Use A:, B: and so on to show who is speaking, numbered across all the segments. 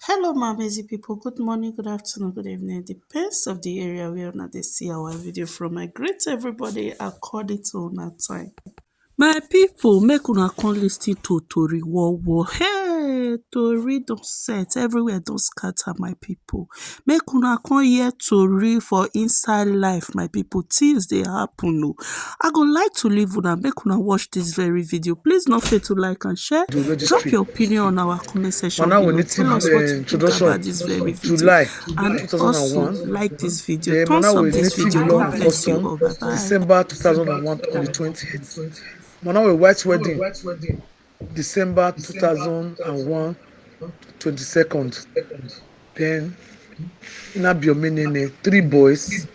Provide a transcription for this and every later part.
A: Hello, my amazing people. Good morning, good afternoon, good evening. Depends of the area where una dey see our video from. I greet everybody according to una time. My people, make una come lis ten to Tori Wowo. Hey, Tori don set everywhere, don scatter, my people. Make una come hear Tori for inside life, my people. Things dey happen o. I go like to leave una, make una watch this very video. Please no forget to like and share.
B: The
A: Drop
B: registry.
A: your opinion on our comment section
B: Now we
A: below.
B: need
A: Tell us what you think
B: introduction.
A: about this very video.
B: July
A: And also
B: 2001.
A: like this video.
B: Then
A: Thumbs
B: Mana
A: up
B: with
A: this
B: native
A: video.
B: law
A: God
B: and
A: bless you
B: custom.
A: all. Bye bye.
B: December 2001 on the 20th. Mana with white wedding. December 2001 22nd. Then Inabiomene, 3 boys,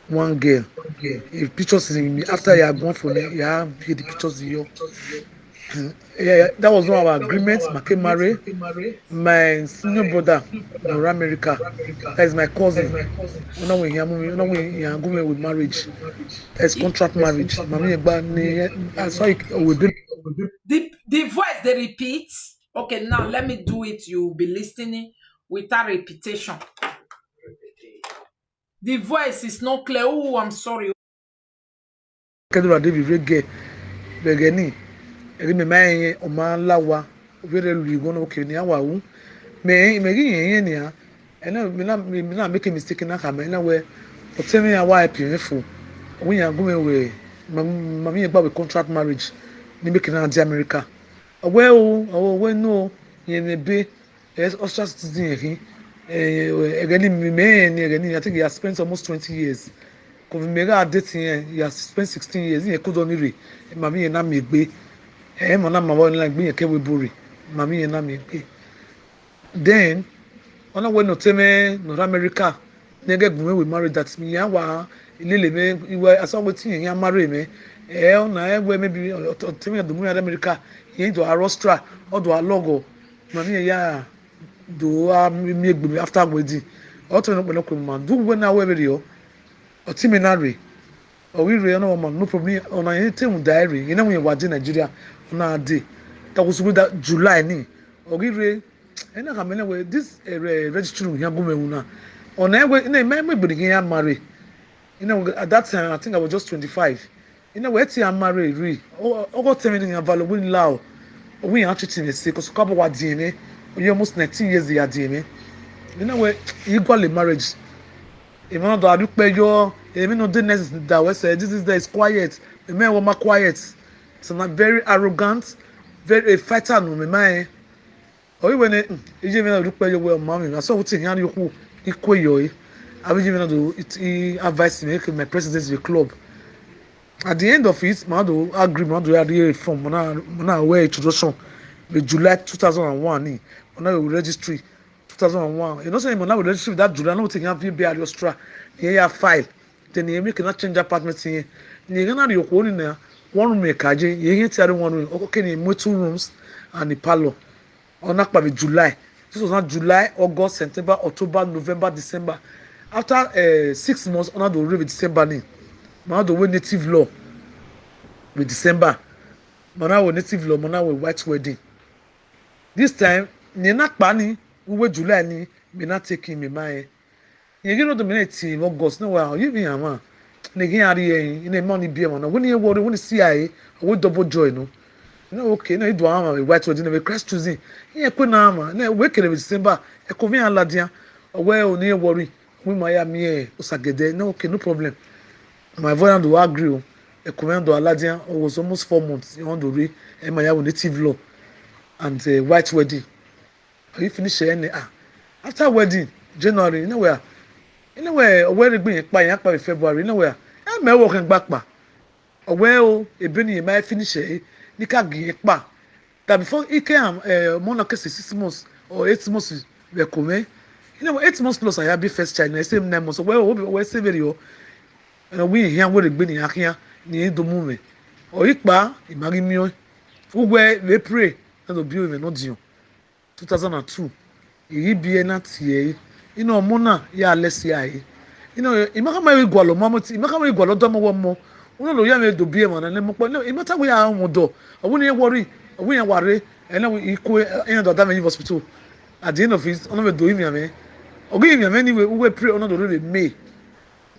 B: 1 girl. If pictures in after you are born for me, you have the pictures in you. Yeah, that was one of our agreements. Makemare, my senior brother, in America, that is my cousin. When we go with marriage, that's contract marriage. Mami Egba, sorry, we been.
C: The voice they repeat. Okay, now let me do it. You'll be listening without repetition. The voice is not clear. Oh, I'm sorry.
B: Kedura David Rege, Begeni, Rimemay, Oman Lawa, very Lugon, okay, Niawa, may again, yeah, and me not make a mistake in a camera where, but tell me a wife, beautiful. We are going away, Mammy about contract marriage, Nimbikin America. Well, no, in a bay, as ostracizing, again, me, again, I think he has spent almost 20 years. Because we are dating, he has spent 16 years. He could only read. Mammy and I make be. I'm not my one like me, a Kewi Buri. Mammy and I make be. Then, on a way no teme, North America, nigga, we married that me, Lily, me, you were as always seeing you marry me. Na where maybe tell me the moon America, you into a rostra or do a logo. Mammy, yeah, do me after wedding. Alternate when I come, do when I wear video. Otiminary or we no man no problem on anything diary you know when you in Nigeria on a day that was good that July ni or we and I mean way this registry here go me on every me bring marry you know at that time I think I was just 25 you know where I marry got tell me available in law we are treating me say cuz couple what DNA you almost 19 years they are DNA you know where equally marriage. Even though I look by your, even though the next that we say this is there is quiet. The man was quiet. So not very arrogant, very a fighter no me man. Or even even look by your well mommy. I saw what thing you who equal you. I will even do it advice me make my president of the club. At the end of it, man do agree man do the reform. Man aware introduction. With July 2001 man will registry. 2001. You know, say when I will register with that July, no thing have be at your stra. Here file. Then you make not change apartment here. You gonna your own in there. One room make kaje. You ain't tell one room. Okay, you 2 rooms and the parlor. On that by July. This was not July, August, September, October, November, December. After 6 months, on the read with December ni. Man the way native law with December. Man with native law. Man with white wedding. This time, ni not pani. We July ni me not taking me my you know the minute in August no well you be ama na gin ari in a money be am no when you worry when you see I we double joy no okay no do ama we white wedding we Christ choosing here kwe na ama na we kere December e ko vi aladia we oni worry we my am here usagede no okay no problem my voice do agree e ko do aladia was almost 4 months on the re e my native law and white wedding. You finish any after wedding January where we been in February I may working back pa well a beni may finish nika gi pa that before it came monarch 6 months or 8 months we come 8 months plus I have be first child same 9 months well we say video we here we been in here ni do mume or ikpa imagi mi o we pray and obi we no dio 2002 iyi bie na tie ina omo na ya lesi ai ina imaka ma igwalo mamoti imaka ma igwalo do mo mo una lo ya me do bie mo na ne mo po imata we ya mo do owo ni worry owo yan ware ena we iko ina do da me hospital at the end of it ono be do him ame ogi him ame anyway we pray ono do re May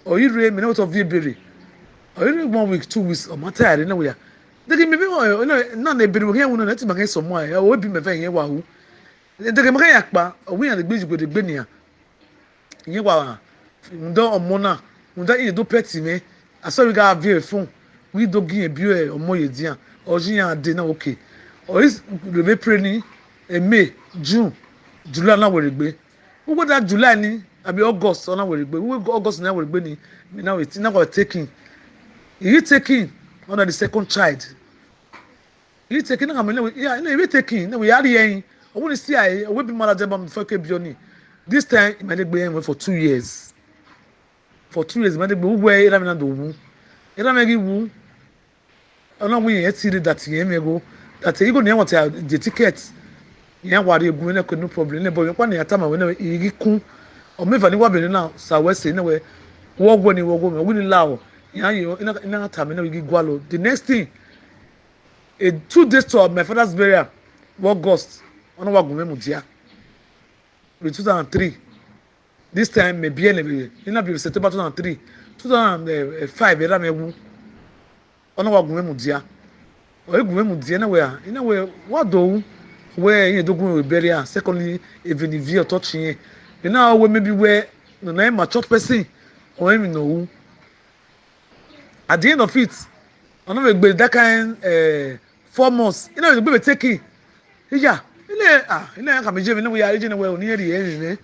B: or you re me not of February or you 1 week 2 weeks or matter na we ya de me be no na na ebere we here no na ti maka so mo a o bi me fa yen wa hu de me maka yakpa o we ya de gbeji go de gbe ni a yen wa ndo omo na ndo e do peti me aso we ga view phone we do gin bi e omo ye dia o jin ya de na okay or is le be pray ni May June July na we gbe we that July ni abi August na we gbe we August na we gbe ni now we na go taking you taking under the second child you taking na me yeah you taking na we are here I want to see I we be manager bam for ke bioni this time me dey gbe for 2 years me dey gbe we ira me na do wu ira me gi wu ona we yet see that yen me go that you go na want the ticket yen ware egu na no problem na boy kwa na yatama we na igi kun o me va ni wa be na sa we say na we wo go me we ni lawo yan yo ina atama na we gi gwalo the next thing 2 days to my father's burial August ona wa gun me dia in 2003 this time me bien le ina be September 2003 2005 era me wu ona wa gun me dia o gun me dia na we a ina we wa do we yin dogun we burial secondly even if you touch yin na we maybe we no na mature person o emi no wu at the end of it ona we gbe that kind 4 months ina we gbe take ija ile ka meje mi na we ya ije na we oni eri eri ne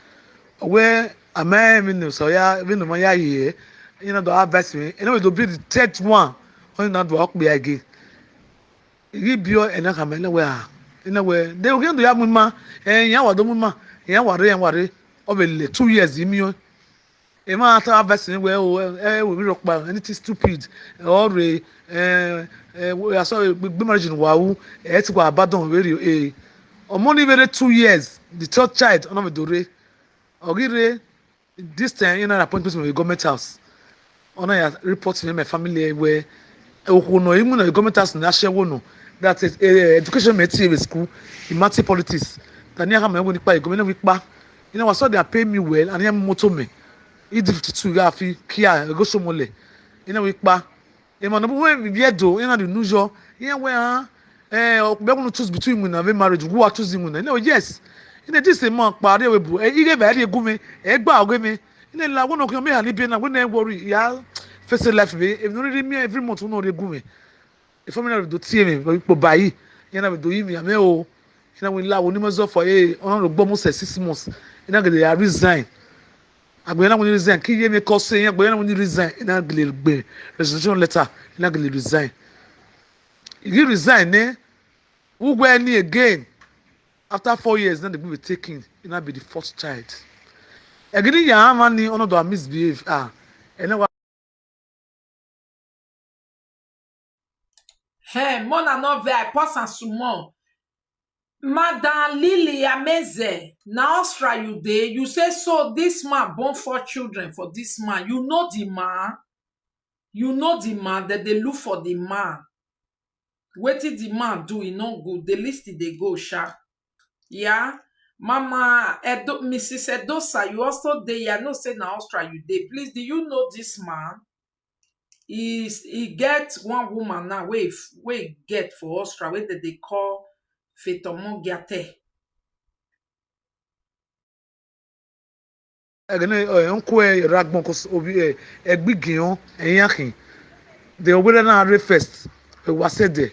B: we ama mi no so ya we no ma ya ye ina do advice me ina we do be the third one on na do akpe again igi bio ina ka me na we ina we de o gendo ya muma yan wa do muma yan ware o be le 2 years imi o e ma ta advice me we we rock ba anything stupid or we aso gbe marriage no wa wu e ti kwa abandon we omo ni be 2 years the third child ona me do re ogire this time you know appointment with the government house ona ya report me my family where okuno imu na government house na shewo no that is education material school in math politics tani aka me wo nipa government we pa you know so they pay me well and them moto me it 52 ga fi kia go so mole you know we pa e mo no we be do you know the usual you we be going to choose between me and marriage who are choosing me no yes ina this man pare we bu ige ba re gumi e gba ogo mi ina la won okun me ha ni bi na we na worry ya face life be if no really me every month no re gumi if me na do tie me po bayi ina be do yi mi ame o ina we la woni mezo for on ro gbo mo 6 months ina gele ya resign agbe na woni resign ki ye me ko se yin agbe na woni resign ina gele gbe resignation letter ina gele resign you resign ne who go any again after 4 years then they will be taken it will be the fourth child again ya amani ono do misbehave ene wa
C: Hey, mona no ve I pause and sumo. Madam Lily Ameze, na Austria you dey. You say so this man born 4 children for this man. You know the man. You know the man that they look for the man. Wetin the man do, e no good. The list they go sha. Yeah. Mama Mrs. Edosa, you also dey. I know say na Austria you dey. Please, do you know this man? He get one woman now we get for Austria wey they call Fetomogiate.
B: agene onko ragbon ko obi egbigion eyakin the obere na re first we said there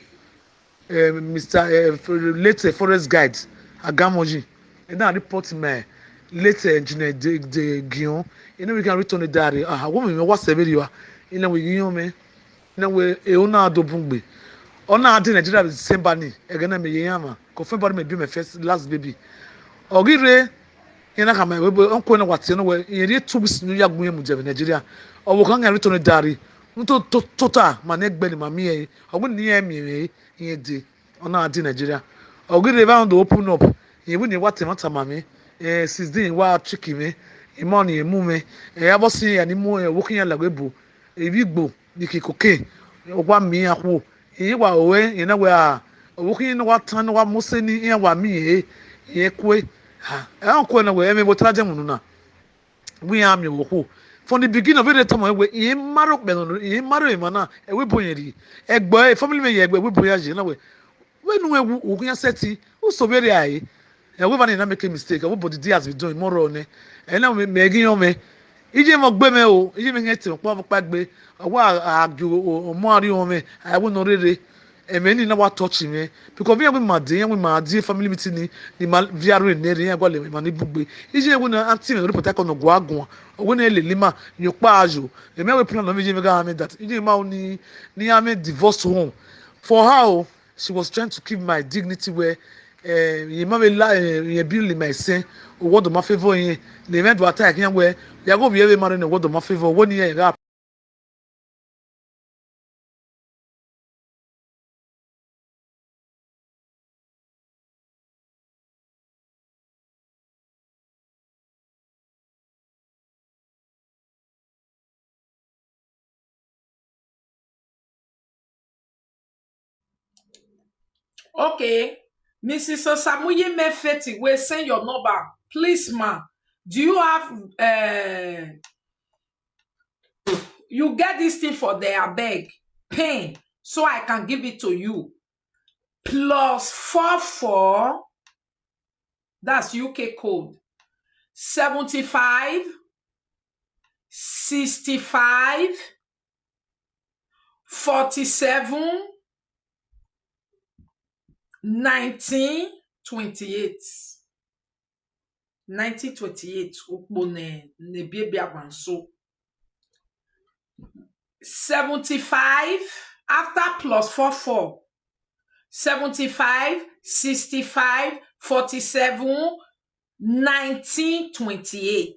B: Mr. Late forest guide Agamoji and now report me late engineer de Gion you know we can return the diary woman me what's the video you know we you me you know we ona adobungbe ona adi Nigeria the same bani egena me yama confirm body me be my first last baby ogire ina kama we onko na wate no we yeri 2 weeks no yagun emu je Nigeria owo kan ga return the diary nto total man egbe ni mami e ogun ni emi e yen de ona adi Nigeria ogire ba ndo open up yen ni wate mata mami 16 wa tricky me imoni emu me abosi ya ni mu wokin ya lagbebu ebigbo ni kikoke ogwa mi akwo yin wa owe yin na we wokin ni wa tan wa museni yin wa mi yen kwe ha uncle na we me botraje mu na we am you wo from the beginning of the time we yin maro pe no yin maro e mana e we bonyeri egbo family me ye egbo we boyaje na we nu ewu ogun seti who so very ai e we van na make a mistake everybody dey has been doing more on e na me egin yo me ije mo gbe me o ije me ngeti mo pa gbe owa aju o mo ari o me I will no rere e me ni na wa touch me because we ma dey family meeting ni ma viaro ne re yan go le ma ni bugbe ije we na anti me report ko no go agun owo na ele lima yo pa ajo e me we plan no me ije me ga me that ije ma ni am divorce home for how she was trying to keep my dignity where ye ma la ye build my sin o wodo ma favor yin le me do attack yan where ya go be marry no wodo ma favor woni ye rap.
C: Okay. Mrs. Osamuye Mefeti, we send your number. Please, ma. Do you have you get this thing for their bag? Pen, so I can give it to you. +44. That's UK code. 75 65 47 1928. 1928. Ukbone ne bibi avanso. 75 after +44. 75 65 47 1928.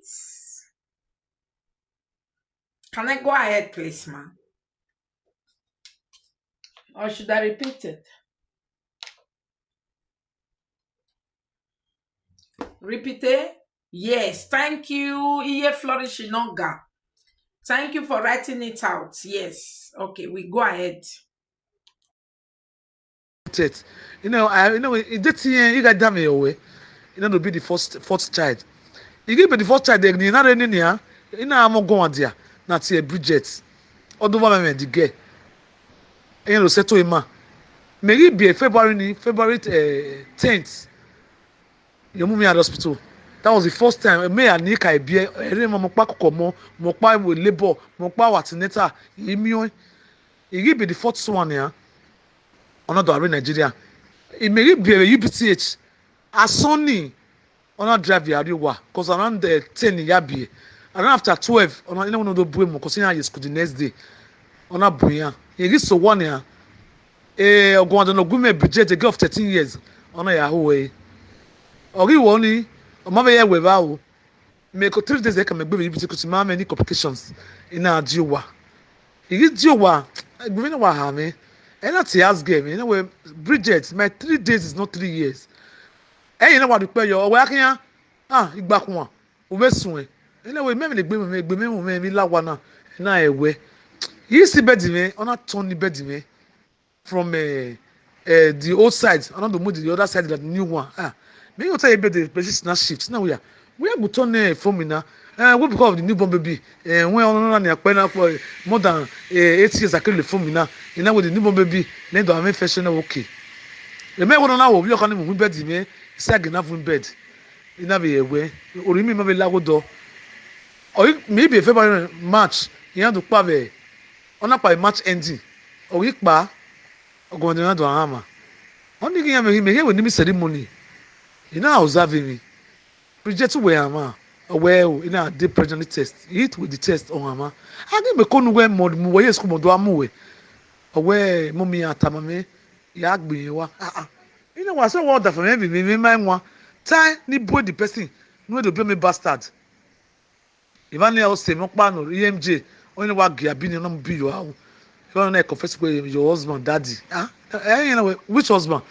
C: Can I go ahead, please, ma'am? Or should I repeat it? Repeat it? Yes. Thank you, Iye Flourishinoga. Thank you for writing it out. Yes. Okay, we go ahead.
B: You know, it did you got damn away. You know to be the fourth child. You give me the fourth child, they ni na re ni ya. Ina amo go adia na tie Bridget. Odo ba me the girl. You know settle him. Maybe be February 10th. You move me at hospital. That was the first time me and Nika be ere mo pa kokomo, mo pa with labor, mo pa watineta. Imi you give me the fourth one ya. Another in Nigeria. It may be a UPTH. Asoni ona drive yariwa because around the 10 yabi. And after 12, ona ina no do buemo because ina yes the next day. Ona buya. You get so one ya. Ogwanda no gume Bridget, a girl of 13 years. Ona ya howe. Ogi woni o ma be ye we ba o. Me ko 3 days e ka me gbe UPTH because ma many complications ina ajiwa. You get jiwa. Gbe na wa ha me. And that's the ask game. You know, Bridget, my 3 days is not 3 years. And you know what you pay your working? You back one. We soon. You know, we maybe me la wana na ewe. You see bed me, on a Tony bed me from the old side. I don't know the other side that new one. Me you tell you the position shift. Now we are go turn from me now. What because of the newborn baby? When on na more than 8 years I can't phone me now. You know with the newborn baby, then do I make fashion okay. The man wanna know we can move bed me, sag enough in bed. You know be away. Or me maybe lago door. Or maybe February March, you have to pave on up by March ending. Or week bar or going to hammer. Only thing I me here with me ceremony. You know observing me. Bridget where am I? Well, in a deep pregnancy test, eat with the test on Ama. I give me con where more yes, come do amue. Away, mummy at Tamame, Yagby, you know, I saw water from every me, my one. Tie, ni boy the person, no to blame me bastard. If I else say, Mokban or EMJ, only what Giabini no be you out. If I confess with your husband, daddy. You know, which husband?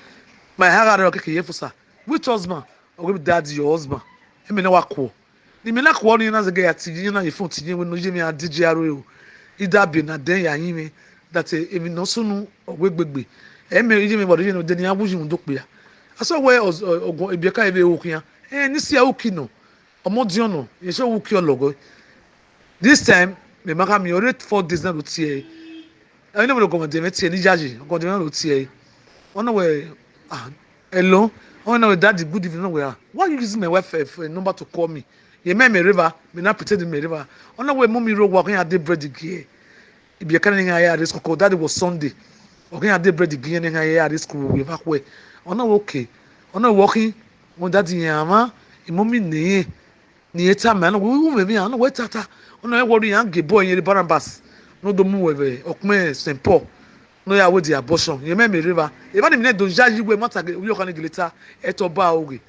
B: My hair, okay, sir. Which husband? Or daddy, your husband? I mean, what cool. Ni me na ko ni na zege ati yin na ye phone ti yin we no je me adije aro o ida bi na den ya yin me that e mi no sunu owegbegbe e me je me bodo yin no de ni awuji un do pe ya aso we ogun ebi ka ebe okun ya nisi ya uki no omodio no ye show uki ologo this time me maka mi already 4 days na lo tie I know go de metie ni jaji go de na lo tie ona we hello ona we daddy good evening we why you using my wife number to call me ye me river me na pretend me river ona we mommy ro wa kan ya de bread gie ibi kan ni ya risk ko daddy was Sunday o kan ya de bread gie ni ya risk we back we ona we okay ona working mo daddy ya ma mommy ni eta man we me me ona we tata ona we worry yan ge boy yen Barnabas no do mu we okme St Paul no ya we di abortion ye me river even me do jaji we mata we o kan gileta eto ba oge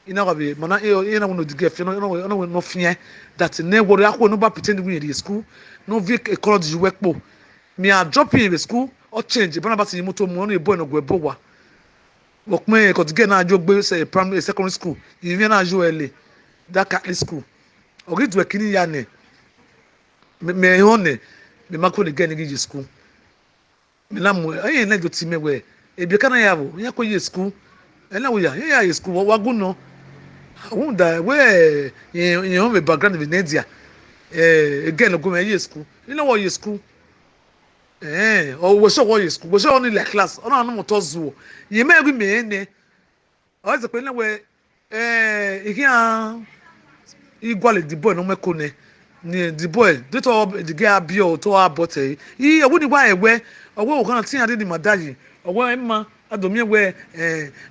B: ina ga be mana ina no dige fe no fie that ne worry akwo no ba pretend we in school no vi college we po me a drop in the school or change Barnabas yi moto mu no e boy no go ebo wa okme ko dige na ajo gbe say primary secondary school even na ajo ele that Catholic school ogi do kini ya ne me hone me mako le gen gi school me na mo ayi na do ti me we e bi kana ya bo ya ko ye school e na wo ya school wa gu no wunda we ye home background in India again go me ye school you know what ye school o we so what ye school we so only like class ona no moto zuo ye ma gu me ne o ze pe na we igwale the boy no meko ne ni the boy do to the girl bi o to abote yi ewu ni wa ewe owo o kan tin ade ni madaji owo emma adomi ewe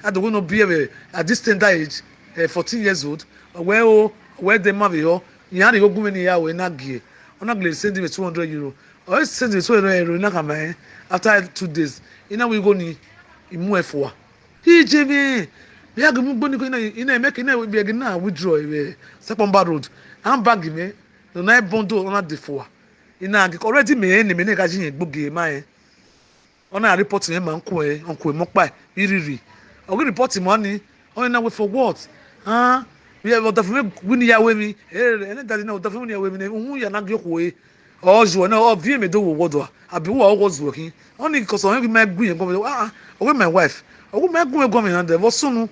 B: adogo no bi ewe at this tender age 14 years old owo de ma bi ho yan ri ogun ni ya we na gie ona gle send me 200 euro o send me 200 euro na kama after 2 days ina we go ni imu efo hi jebe ya gumu gboni ko ina make ina bi agi na withdraw September road am bag me no na bondo ona defo ina agi already me ne ga jin gboge ma ona report me man ko onko mo pa iriri ogi report mo ni ona we for what we have the for win ya we mi ene daddy na the for win ya we mi hu ya na gyo ko ojo na o vie me do wo wodo abi wo wo zo kin oni ko so me gu yen go o my wife o me gu ego me na de wo sunu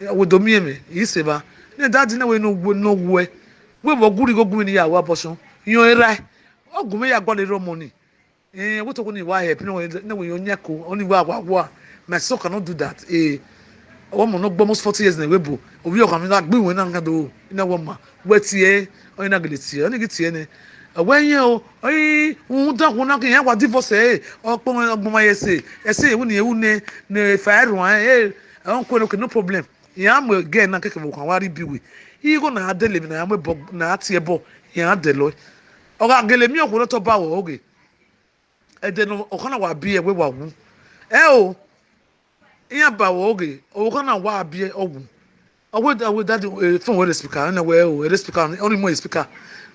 B: we do mi me iseba ne daddy na we no we bo guri go gu ni ya wa bosun yan era ogun me ya gbo le ro money we to go ni wa help na we yon nyako oni wa my son cannot do that o mo no gbo almost 40 years na we bo obi o kan mi na gbe we na nkan do ina wo ma we tie o na gele tie o ni tie ne awenye o da ko na kan ya wa divorce ogbon ma yese ewu ni ewu ne fire wan on ko no problem ya mo again na keke mo kan wa ri biwe yi go na adele mi na ya mo na atie bo ya adelo o ga gele mi okun to ba wo oge ede no o kana wa bi e we wa wu iya ba wo oge o kana wa bi e owu owo that phone with the speaker na we the speaker only more speaker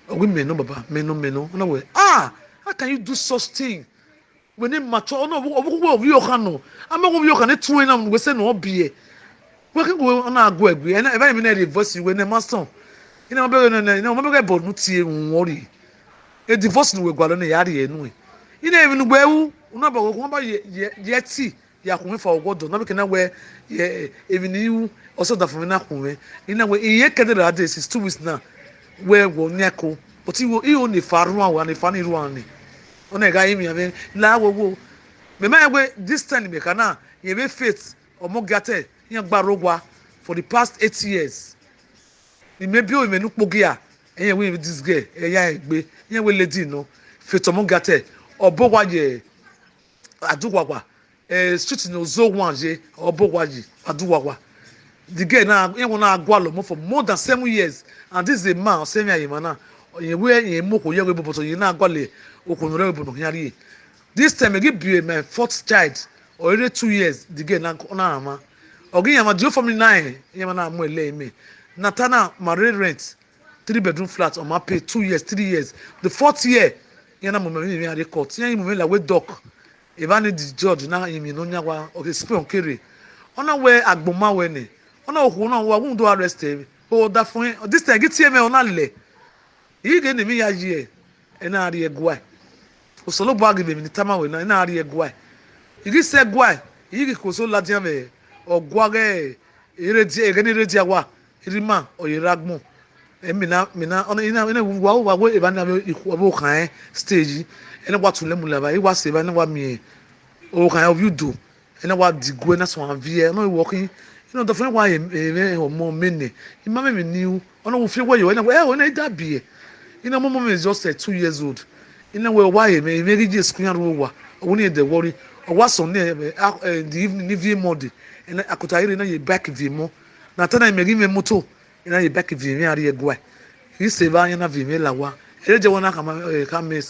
B: we me no baba me no na we how can you do such thing when him mature no owo you can no am go you can tun na we say no obi e we can go na go agbe and even me na divorce we na master ina mo be no mo be bo no tie worry e divorce no we gwalo na yare enu ina even gbo ewu una ba go ba ye ti ya kun fa ogodo na be kana we even you also da for na kun ina we iye kedere ade is 2 weeks now we go nyako but he only faru wa ni fani ru ani ona ga yimi ame la wo me ma we this time me kana ye be faith omogate yan gbarogwa for the past 8 years ni me bi o me nu pogia eyan we this girl eyan egbe yan we lady no faith omogate obogwaje adugwagwa street no zo wanje obogwaje adugwagwa the girl na yan wona agwalo mo for more than 7 years and this is a man say me ayimana ye moko ye we boboto ye na agwale okunure we bono yari this time give be my fourth child already 2 years the girl na ama ogi yama do for me 9 yama na mo ele me natana marry rent 3 bedroom flat on my pay 2 years 3 years the 4th year yana mo me at the court yan mo me la we doc even the judge na yimi no nyawa okay spray on kere ona we agboma we ni ona oku na wa won do arrest him o da fun this time get me ona le yi ge ni mi ya ye na ari egwa osolo bag be mi tama we na ari egwa yi se egwa yi ge ko so ladian me ogwa ge ere die ge ni ere dia wa irima oyiragmo mina ona ina wa eba na abo kan stage ene wa tun le mu laba wa se ba ne wa mi o kan of you do ene wa digo na so avie no working the friend wa o mo mene ima me new ona wo fie wa yo ene ona da bie mo mom is just 2 years old ina we wa ye me gi school yan ro wa o ni de worry o wa so ne the evening ni vie mode ina akotayire na ye back vie mo na tana me gi me moto ina ye back vie me ari egwa yi se ba yan na vie me lawa eje wona ka me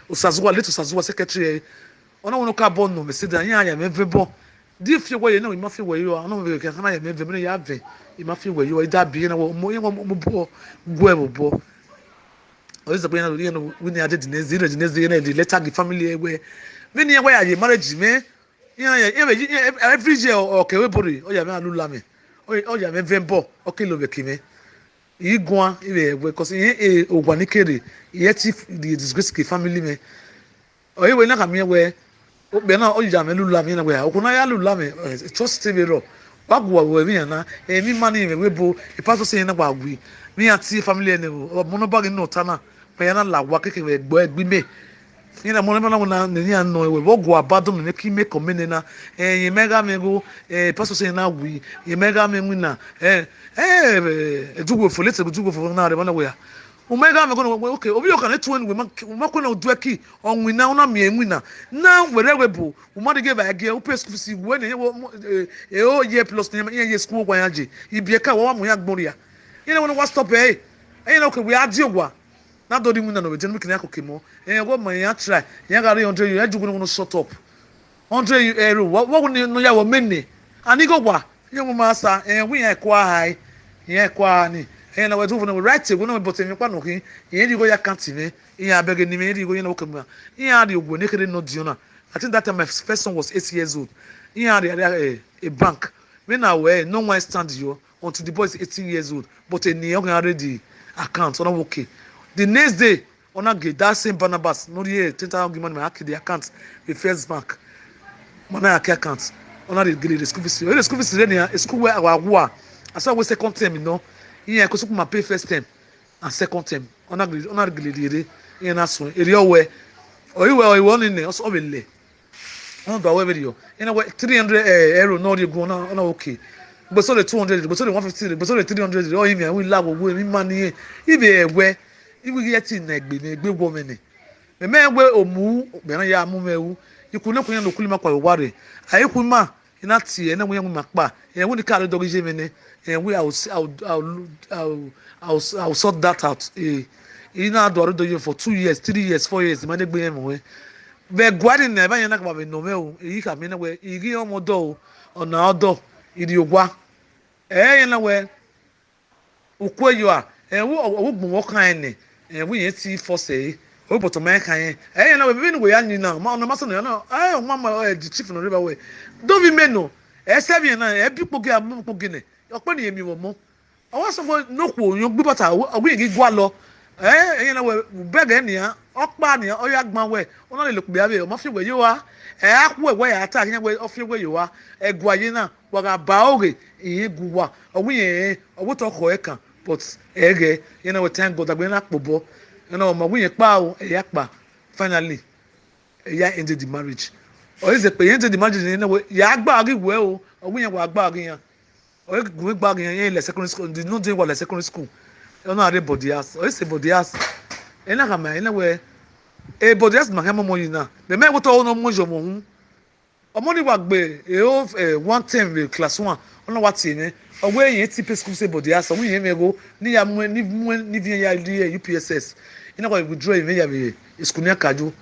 B: usazwa leto usazwa secretary ona wono ka bon no me se da yan ya me vebo di fie wa ye na ma fie wa yo ona me ka na ya me vebo na ya ve ma fie wa yo da bi na mo bo bo always the point you know we need the next day the letter the family we when you where marriage me every year okay we bori o ya me alula me o ya me vembo o kilo be kime igwan ibe because ogwani kere yet the disgrace ki family me o we na ka me we o be na o ya me lula me na we o kuna ya lula me trust me ro bagwa we me na mi mani me we bo e pastor say na bagwi me ati family ne o mo no bag no tana payana la wa keke we gbo egbi me ina mo na ni an no we go abadom ne ki me komene na ye mega me go pastor say na wi ye mega me na dugo fo lete dugo fo na re na we ya o mega me go no okay obi o kan etu we ma ko na odu aki onwi na una me enwi na were we bu o ma de give age o pay school fees we ne o ye plus ne ye school kwa yaje ibie ka wa mo ya gboria ina wona wa stop ina okay we adiogwa na do di mu na no beje no kini akokemo go man ya try ya ga 100 you ajugu no shut up 100 euro what no ya wo menne ani go gwa ye mu masa we ya kwa hai ye kwa ni na we do no right go no but me kwa no kin ye di go ya kanti me ya abege ni me di go ye na okemu ya di ogwo ne kere no di na I think that time my first son was 8 years old ya a bank when I were no one stand you until the boy is 18 years old but any young already account on okay. The next day, on a get that same Barnabas, no year, 10,000 give money, I the account, the first bank, money account, on a the school fees. The school fees is school where our war. I saw we second term, you know, here I could my pay first term and second term. On a the in us one area where, or you were one in there, also overlay. On the video, in a way, 300 euro, no, you go on okay. But so the 200, but so the 150, but so the 300, oh, even we love we money, if where. Ibu yeti na egbe women me we omu be na ya amu mewu iku ne kunya no kulima kwa ware ayiku ma ina tie na we makpa e we ka do gije mene we I'll sort that out ina do you for 2 years 3 years 4 years ma de gbe yen we be gwari na ba yen na ka ba no mewu yi ka me na we igi omodo ona odo idi ogwa yen na we ukweyo a wo gbon wo kan ni we yet see for say o but man kan na we be no we anyi na ma no ma so no na mama the chief no river way do be me no seven na bi pogi am pogi ne opo ne yemi wo mo o wa so no ko yon gbe bata ogun igi gwa lo na we beg ni a okpa ni o ya gban we o na le lokpe abe o ma fi we yo wa akwo we ya ata nya we o fi we yo wa egwa yi na wa ga ba oge guwa ogun yen o to ko kan but ege we thank God agbe na pobo ma winye pa o ya pa finally ya ended the marriage o is pe ended the marriage we ya gba agi we o winye wa gba agi yan o gbe gba agi yan le secondary school the no dey wa le secondary school na are body house o is body house ka ma we body house ma mo yin na the me we to no mo jo mo hu omo ni wa gbe one term class 1 ona wa ti ni owe yen ti school say body as owe yen mego ni ya ni vi ya UPSS ina kwa withdraw yen ya be school ni akaju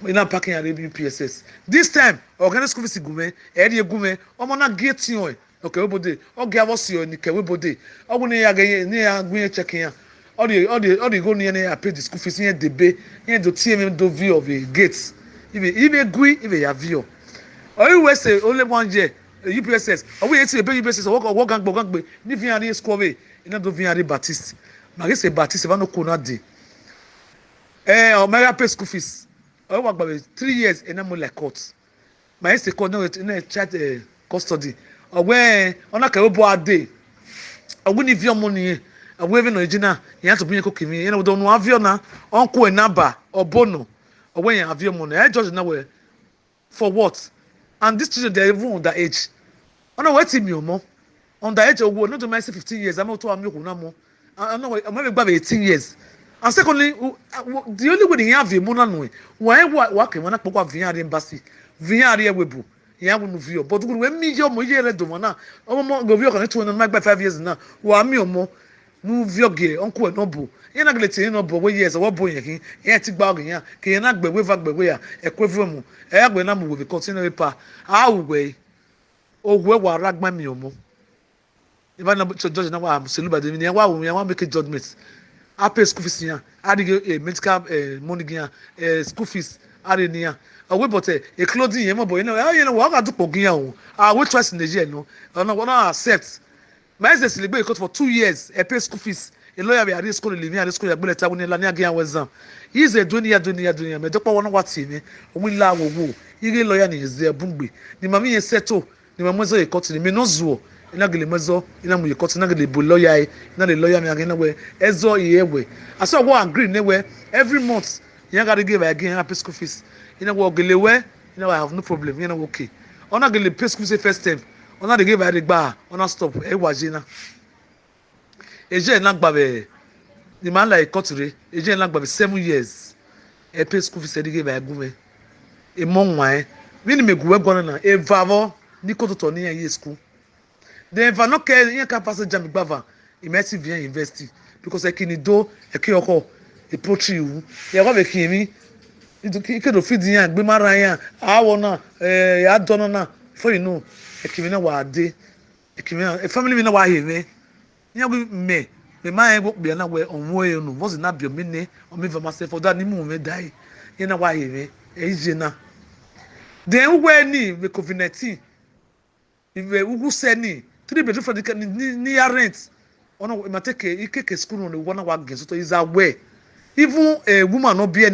B: ina parking ya UPSS this time organic school fees gume e dey gume omo na gate yon okay we body o ge avo si oni ke we body ogun ni ya ge ni ya gun check yan all the go ni ya pay the school fees yen debe yen do tm do view of a gate if gui if ya view or you we say only 1 year UPSS owo yeti ebe UPSS owo gangbe ni fi ari school we ina do fi ari Baptist ma say Baptist va no ko na de o mega pay school fees o wa gba 3 years ina mo like court ma say court no na chat custody owe ona ka obo ade Awuni vio money. A waving original. You have to bring a cookie. You know, don't have your na uncle and naba or bono. Or when you have your money. I judge nowhere. For what? And these children, they're even under age. I know what me more. Under age of not to my 15 years. I'm not to am no more. I know I'm maybe about 18 years. And secondly, the only way they have the money, why working when I put a Vian embassy, Vian webu. Yeah, we view. But when me your mo year do mana, go view on 2 5 years now. Wa me mo no view ge uncle no bo. You na glete no bo years what boy yin. Yeah, tik bag yan. Ke na gbe we vag gbe we ya. Ekwevro mu. E agbe na mo we continue pa. Ah we. O we wa ragma me mo. Even na judge na wa selu ba de me wa we wa make judgment. I pay school fees yan. I dey medical money yan. School fees are near. We but a clothing yemo boy, you know, what I do pogian. I will trust in the year, no, I don't want to accept. My sister be for 2 years, a pay school fees. A lawyer be at school living at school, a bullet when Lania again was them. He's a junior, me don't want what's in we love woo. He lawyer is there, bumbi. The mammy is settled, the mamozo a cotton, me no zoo, in a gilimazo, in a cotton, a lawyer, not a lawyer, me again away, ezo ye. I saw one green anywhere every month. You gotta give again a pay school fees. You know what, Gelewe, you know I have no problem. You know okay. On a gele pay school fees first time. On a give a bar. On a stop. Wajina. Eje lang babe. The man like Koture. Eje lang babe 7 years. A pay school fees give a gume. A mong why. When me go gonna na. A vavo. Niko to Tony a year school. Then if I no care, you can't pass a jam bava. Immersive via university because I can do a kyoko. A poetry. You have a kimi. Ike do feed yan gbe mara yan awo na ya dono na for you know ekimi na wa de ekimi na family me na wa hebe yan me ma go bia na we onwo e no was na bio me ne o me for myself for that ni mu me die yan na wa hebe eje na then we ni we covid-19 we ugu se ni 3 bedroom for the ni ya rent ona ma take ike school no we na wa gen so to is aware even a woman no be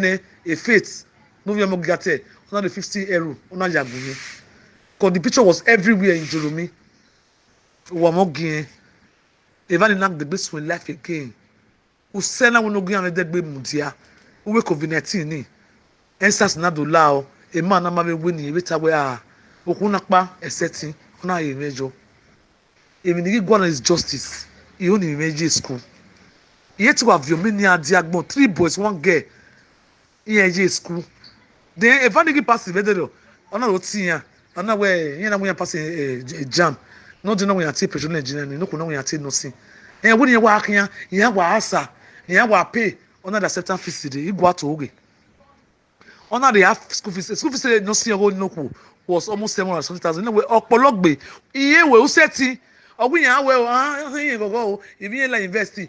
B: a faith no be mogate on the 50 euro on yagunye because the picture was everywhere in Jeremy wa mogin even in the best when life again u sena we no gyan le degbe mudia we covid-19 ni ensas na do lao e man na ma be we ni beta we a okun pa esetin ona ye mejo even the God is justice he only meje school yet to have your many diagbon 3 boys 1 girl ENOGIE school then if I didn't pass the video on a routine on a way you know we are passing a jam no do know we are take petrol engineer no know we are take no see and when you work here you have asa you have pay on the acceptance fees today you go to oge on the half school fees no see go no was almost 700,000 no we opologbe iye we useti ogun yan we yin gogo if you like invest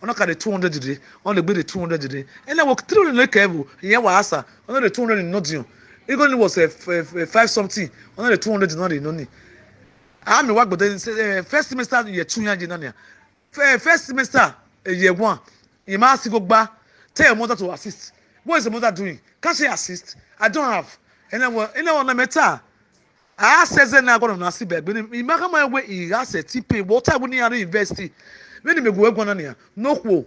B: on ka the 200 today on the be 200 today and now 300 no kevu yen wa asa on the 200 no dion it only was 5 something on the 200 no dey no ni ah me work but first semester year 2 yan na na first semester year 1 you must go gba tell your mother to assist what is the mother doing can she assist I don't have and then na meta I says na go na see beg me maka my way e asset pay what I wouldn't have invest when me go na na no ko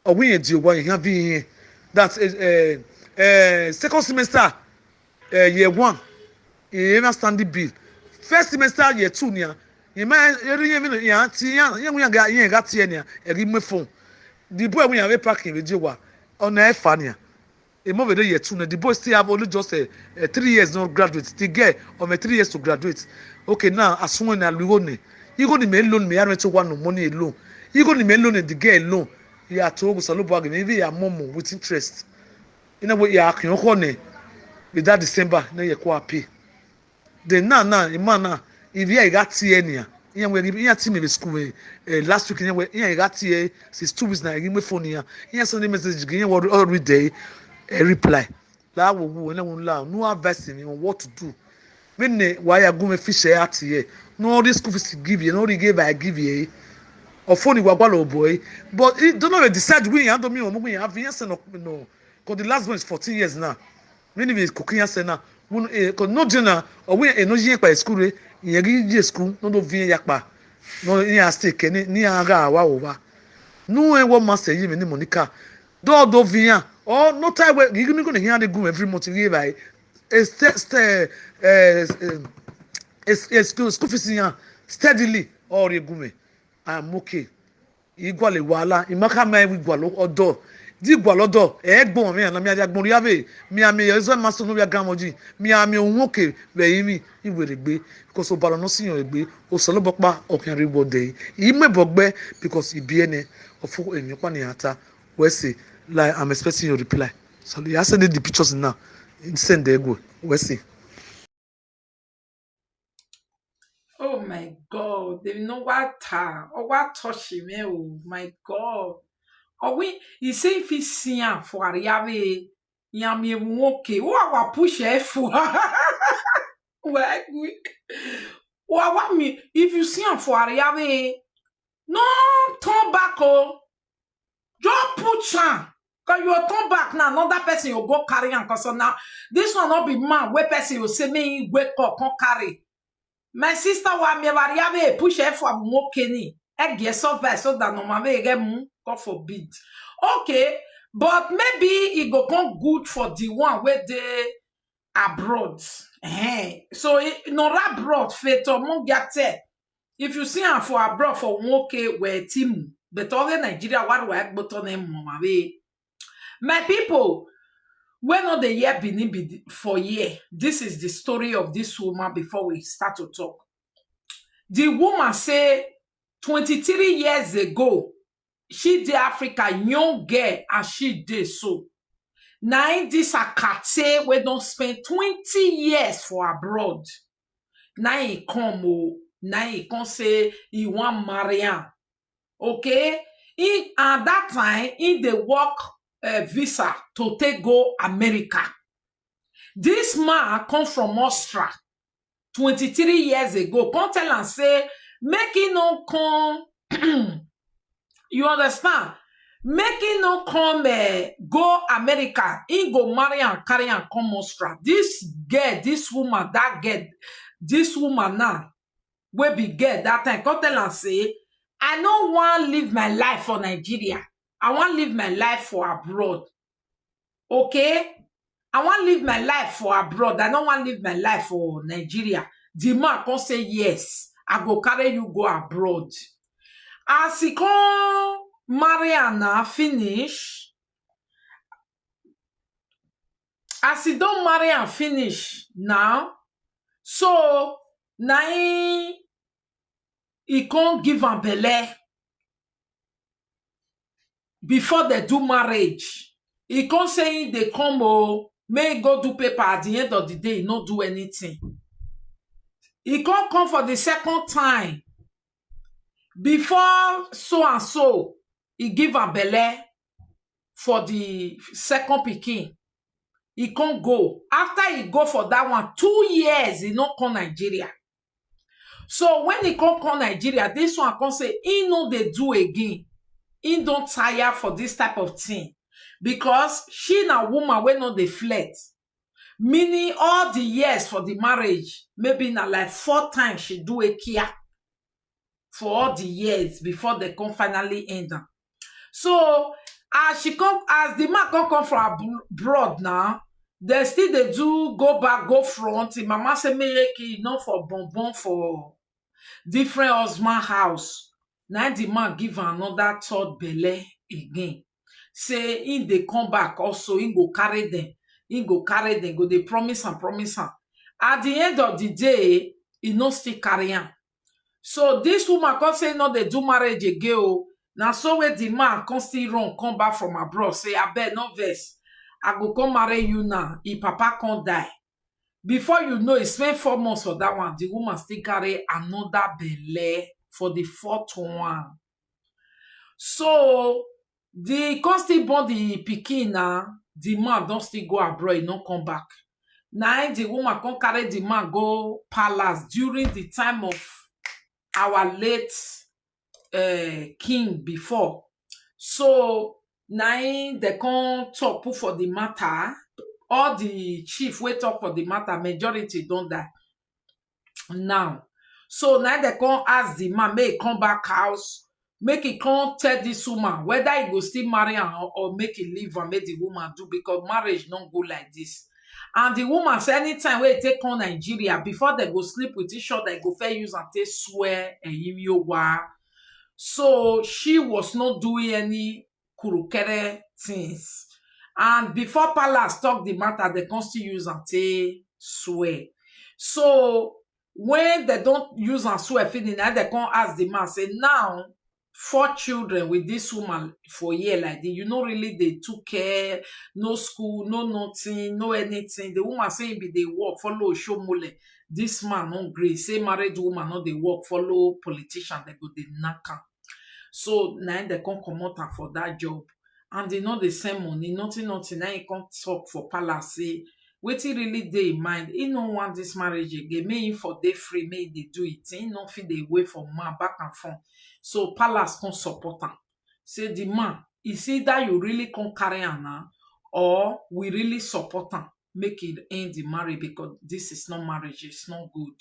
B: ogun edi ogwa yan bi that second semester year 1 e na standing bill first semester year 2 nia e ma eri me yan ti yan ga ti nia eri me phone the boy we yan parking we wa ona e fa nia a move year 2 now the boy still have only just 3 years not graduate the girl or 3 years to graduate okay now as soon as you go ni me loan me yarn to one no money alone you go ni me loan the girl alone you are to go salobo again maybe your mom with interest you know what you are can go ne with that December na you go pay then now man now if you got here near you team in school last week you got here since 2 weeks now give me phone here you send message give you every day a reply la wo wo na won la no advice me on what to do me ne why go me fish out here no all this school fees give you no the give I give you or phone gwagwalo boy but it don't know decide we and me o mo we have yes no because the last one is 14 years now me ni cooking yes now cause no dinner or we ENOGIE pa school ye gi school no do vie yakpa no ni astake ni aga wa over no e wo master yi me ni Monica do via oh no time we you go hear dey go every month we buy school fees yan steadily all dey go me I'm okay igwale wala imaka ma igwalo odo di gwalodo egbon mi na mi agbon riabe mi ami ezo maso no bia gamoji mi ami ohun oke be yimi iweregbe because o balo no siyan egbe o so lobopa okin ribo dey imebogbe because ibiene ofu emi kwa ni ata we say like I'm expecting your reply so you send the pictures now send the ego we see.
C: Oh my God, they know what or what touch me. Oh my God. Oh we he say if he see am for Ariave, yami okay. Wa push for wa me if you see am for Ariave, no turn back oh. Just put am. Cause you turn back now, another person you go carry am. Cause now this one not be man where person you say me wake up, come carry. My sister wa me variable push her for mokeni. I guess so that no mama get God forbid. Okay, but maybe it go come good for the one where they abroad. So no abroad fit or mon get. If you see am for abroad for okay where team, but all the Nigeria what work but on them mama. My people, when not the year benin for year, this is the story of this woman before we start to talk. The woman say 23 years ago, she did Africa, young girl, and she did so. Now in this akate, we don't spend 20 years for abroad. Now he come, now he come say he want marry am. Okay? At that time, in the work visa to take go America. This man come from Austria 23 years ago. Come tell and say, make it no come. You understand? Make it no come go America. He go marry and carry and come Austria. This girl, this woman, that girl, this woman now, will be girl that time. Come tell and say, I don't want to live my life for Nigeria. I want to live my life for abroad. Okay? I want to live my life for abroad. I don't want to live my life for Nigeria. The man can say, yes, I go carry you go abroad. As he come marry Anna, finish. As he don't marry and finish now, so now he can't give am belle. Before they do marriage, he can't say they come may go do paper at the end of the day, he not do anything. He can't come for the second time. Before so and so, he give a belle for the second pikin. He can't go. After he go for that one, 2 years, he not come Nigeria. So when he come Nigeria, this one can say, he know they do again. He don't tire for this type of thing. Because she na woman when not they flirt. Meaning all the years for the marriage, maybe na like 4 times she do a kia for all the years before they come finally end. So as the man come from abroad now, they still they do go back, go front. The mama say make not for bonbon for different husband house. Now the man give another third belle again. Say in they come back also, he go carry them. He go carry them, go they promise and promise am. At the end of the day, he no still carry am. So this woman come say no, they do marriage again. Now so where the man come still run, come back from abroad, say I bet no vex. I go come marry you now. If papa can't die. Before you know, it spent 4 months for that one. The woman still carry another belle for the 4th one. So the still born the pikin now. The man don't still go abroad, he don't come back. Now the woman can carry the man go palace during the time of our late king before. So now they can talk for the matter. All the chief wait up for the matter, majority don't die. Now, So now they come ask the man, make he come back house, make he come tell this woman whether he go still marry her or make he leave and make the woman do, because marriage don't go like this. And the woman say anytime wey take come Nigeria, before they go sleep with each other, they go fair use and take swear and yowa. So she was not doing any kurukere things. And before Palace talk the matter, they can still use and take swear. So when they don't use and swear finish, now they can ask the man, say, now 4 children with this woman for a year like this, you know, really they took care, no school, no nothing, no anything. The woman say be they work, follow show mole. This man no gree, say married woman no they work, follow politician, they go they knack am. So now they come comot am for that job. And they know the same money, nothing. Now he come talk for Palace, say, wetin really dey in mind, he no want this marriage again, make him for dey free, make they do it, he no fit dey wait for man back and front. So Palace come support am, say the man, it's either you really come carry am now, or we really support am, make it end the marriage, because this is not marriage, it's not good.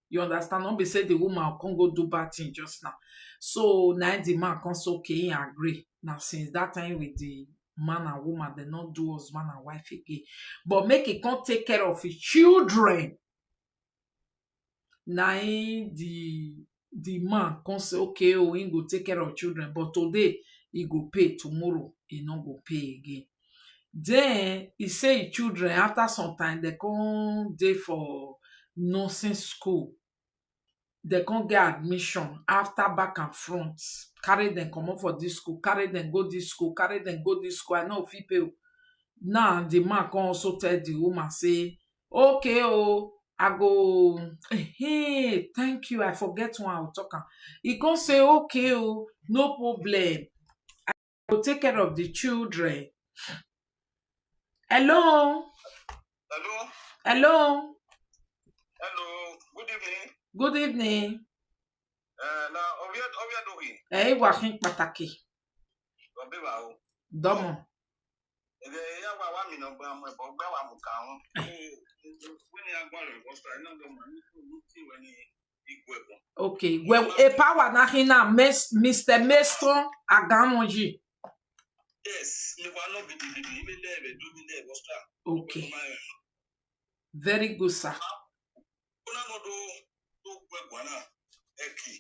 C: You understand? Not be say the woman come go do bad thing just now. So now the man come say okay, he agree. Now since that time with the man and woman, they not do husband and wife again. But make it come take care of his children. Now the man come say okay, oh, he go take care of children, but today he go pay, tomorrow he not go pay again. Then he say his children after some time they come dey for nursing school. They can't get admission after back and front. Carry them come up for this school, carry them go this school, carry them go this school. I know if he pay. Now the man can also tell the woman, say, okay, oh, I go, hey, thank you. I forget when I will talk. He can say, okay, oh, no problem. I will take care of the children. Hello?
D: Hello?
C: Hello?
D: Hello, good evening.
C: Good evening.
D: Now, Obia doing?
C: Wahin pataki.
D: Obiwa.
C: Domo.
D: Ya wa wa mi no gba mo bo gba wa mu ka won. When you are going to I know the man who when he
C: Okay. Well, a power na hina Mr. Maestro Agamoji.
D: Yes, me wa no be the me there do me there was
C: okay. Very good, sir.
D: Una no do gwa na eki.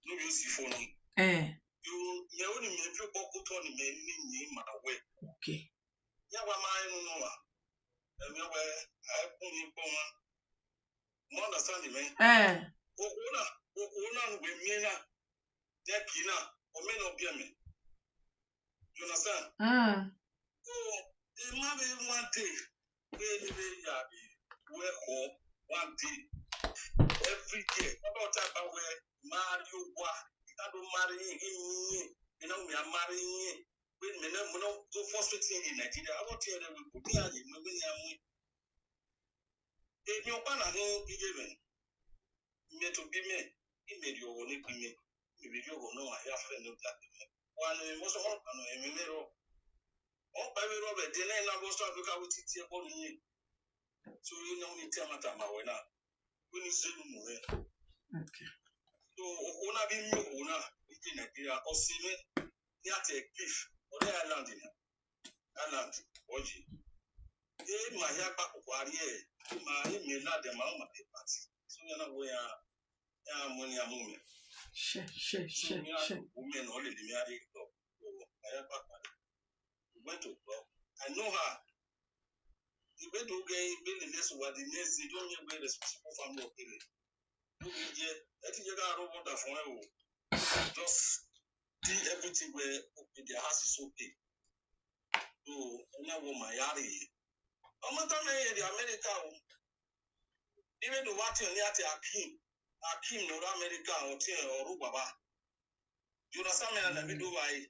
D: No use phone. You only me if you boku to ni me ni ma we.
C: Okay.
D: Ya wa ma no wa. Me we I put you on. Mo understand me. Ona we me na. Ya kina o me no bia me. You understand? Oh, it might be one day. We home one day. Every day. About time where Mario wa. I don't marry him. You know me, I'm marrying. Wait a minute, we don't go for sitting in Nigeria. I want to tell them we put here. If you want to know, given me to be me, he made your own me. Maybe you will know I have friend of that. One most of all, and a mirror. Oh, baby Robert, the name of West Africa with it here for me. So you know me tell my time when you see me.
C: Okay.
D: So ona be me ona in Nigeria or see me near take beef or the island in island oji. My hair back of warrior, my email not the mama party. So you know where I am money a moment.
C: Sure.
D: Women only the married dog. I have back. Went to club. I know her. The way to get building this what the next they don't get very responsible for me. I think you got over the phone. Just do everything where their house is okay. So now my yard. I'm not the America. Even the water near the Akim, no America or Rubaba. You understand me? And I do why.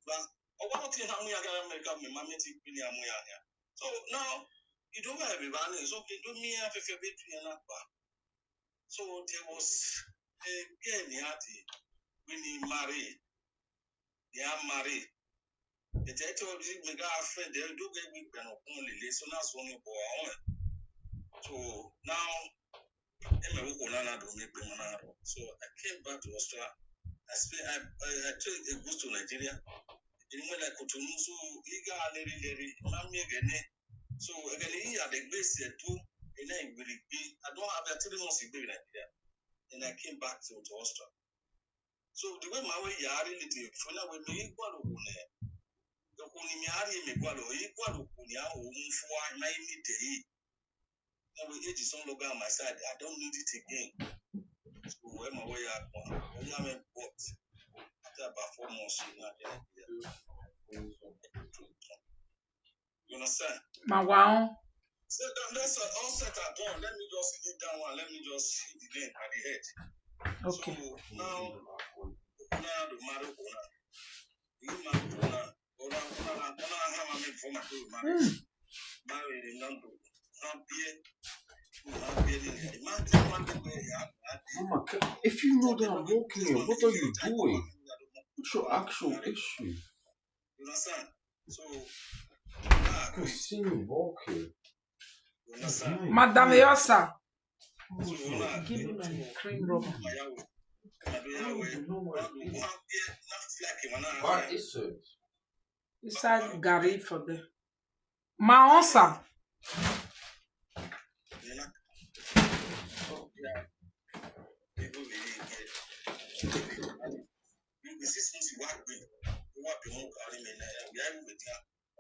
D: But about how we are America, my mammy. So now you don't have a ban, so okay, do me a bit and so there was a girl when he married. They are married. The title of the mega friend, they do get me only, so that's only boy. So now So I came back to Australia. I took a bus to Nigeria. When I could so eager mommy again. So again, here the base too, and then I don't have a 3 months in Nigeria. And I came back to Australia. So the way my way yari little for now we may equal the Kunimiari me qualo equal to Kunia for 90 days. Now we age is on logo on my side. I don't need it again. So where my way at one, I'm in port after about 4 months in Nigeria. You understand?
C: My wow.
D: So that's all set at all. Let me just hit that one. Let me just hit the lane at the head.
C: Okay.
D: So now the matter you have a for my marriage. Married in London.
E: Mama, if you know that I'm walking here, what are you doing? What's your actual issue?
D: You understand? So
E: I can see you walking.
D: you understand?
C: Madam Yosa,
D: So
C: give me my cream rubber.
E: What is it?
C: Inside Gary for them. My answer.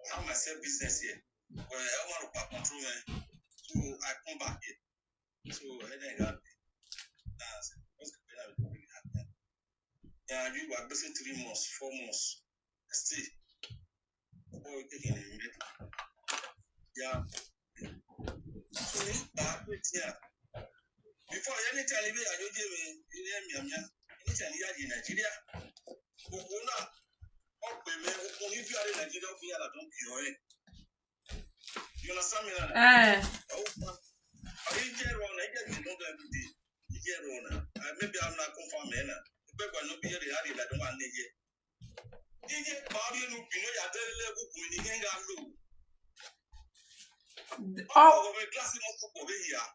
D: I have myself business here. Well, I want to control it. So I come back here. So I then got yeah, you were basically 3 months, 4 months. Still, oh, taking it. Yeah. So here. Before any time you are doing anytime you are in Nigeria, if you are in Nigeria, we are don't kill it. You understand me? Maybe I'm not confirming. Maybe I'm not being ready. I don't want to get.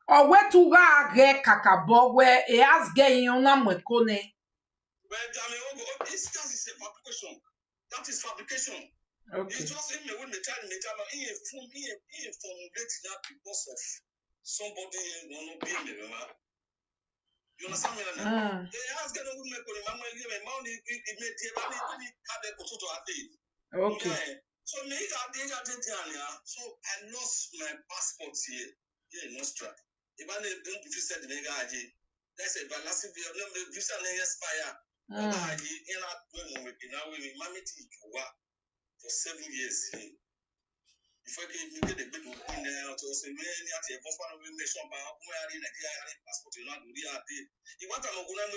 C: Oh, where to get kakabo where he has getting on a mwekone.
D: Well, that is fabrication. That is fabrication.
C: Okay.
D: It's just in me when the time he formulate that because of somebody not being there. You understand me? They ask them who make money, it made the
C: Okay.
D: So me so I lost my passport here in Australia. If I don't visit the Negaji, that's a balance visa expire. For 7 years. If I can get a bit of to say, many at a nation, but where in a passport, you not do the you want to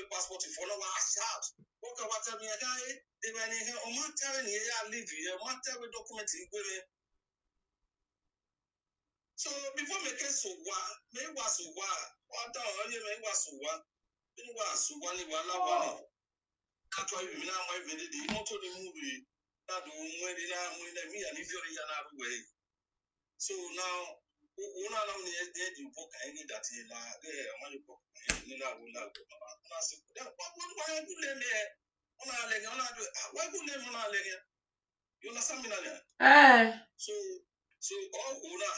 D: passport for no shout. What about me? They were in here, matter in here, I live here, matter with documents in women. So before making so what, may was so what only may was so what, it was so one, that's why we now might be the motor the movie. That when me and if you're in another way. So now, one of them is the book I need that in there, money book, and I will not go. And I said, why would they there? Why would they not let you? You understand me now? So all Una,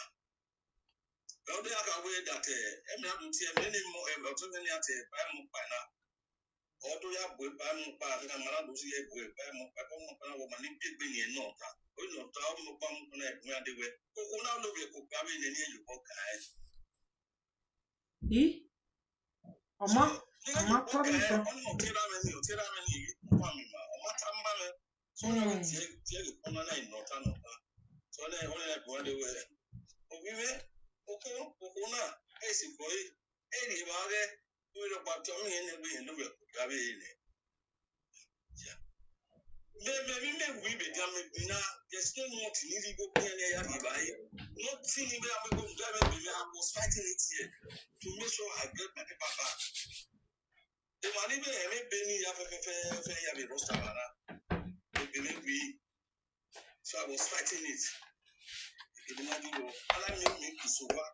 D: well, they are aware that I'm not to see many more about many at a by now. Although you have boy by my part, and I'm not to see a boy by my woman in Pippin and Nota. We know how to come where they were. Who now look at Cocavi and you walk ahead.
C: Oma,
D: Oma, Tori so now it's on a night, not another. So then only like where they were. We were Okuna, Casey boy, anybody. We don't want to me and we know it. Maybe we become now. There's no more to need to go near not feeling where I'm going to drive. I was fighting it here to make sure I get my paper back. The money may be me have a roster. So I was fighting it. Imagine ala me kisowa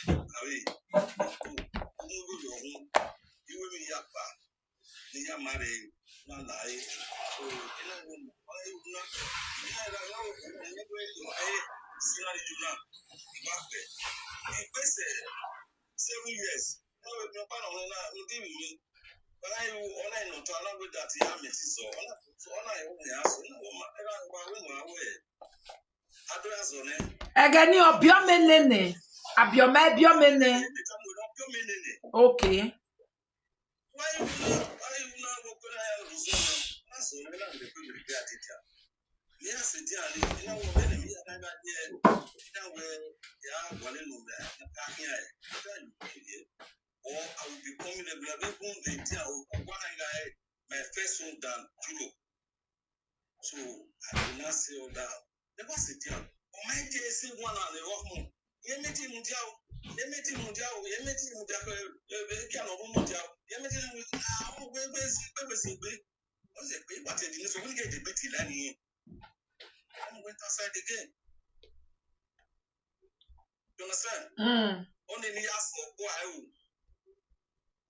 D: awe go your home you will be yapa ni ya mare na lai so ina go ai una ina la no ni go ai sina di juna back in pese 7 years no we no pa no na ndi mi but I online no to allow with that ya me so online wo ya so na wo ma era wa we adorazo ne
C: Egeni obiomenene. Abiomene. Okay.
D: why you now go to the result that's all na the people regret it ya yes it ya you know when me na ga there that way ya wale no da ka here or I will be coming the black people the tia or what I got my first one done so I will not say all down never sit down o my dey say one and the rock yemeti mundial be can of mundial yemeti we what's it be what it is so we get the bit lani I'm went outside again you understand only me ask go I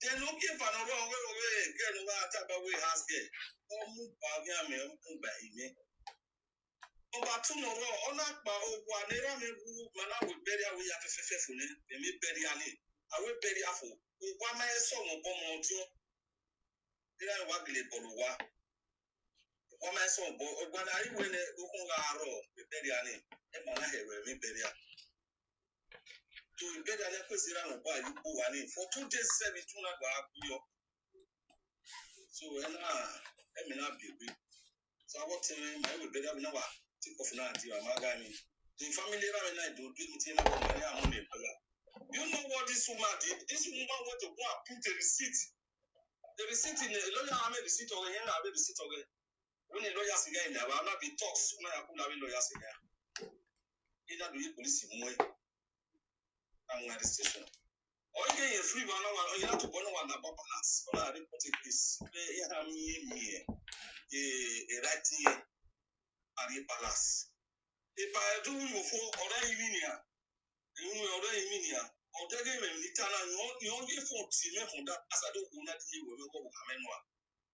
D: then okay for no wrong way get no taba we has get o mu ba ya me mu ba ime over tomorrow on that ba ogwa nera me wu mana we bury we ya fefefu ne me bury ani awe bury afo ogwa ma eso mo bomo tio ira wa gele boluwa ogwa ma eso bo ogwa na ri we ne okun ga aro me bury ani e mana hewe me bury a to bury ani kwesira no ba yu bu ani for 2 days se bi tuna gba akuyo so e me na bi so I want to my we bury na wa of now, the family around do it in you know what this woman did? This woman went to go and put the receipt. The receipt in the lawyer have a receipt or a receipt of it. When a lawyer again, there will not be talks when I could have a lawyer again. Either do you police in way and at the station. Or you get a free one or you have to go on about balance. When I report this, they have me a right here. Ari palace. If I do you for already minia, you already minia, or take him in Italian, you only for Timmy from that as I don't want to will go UMENWA.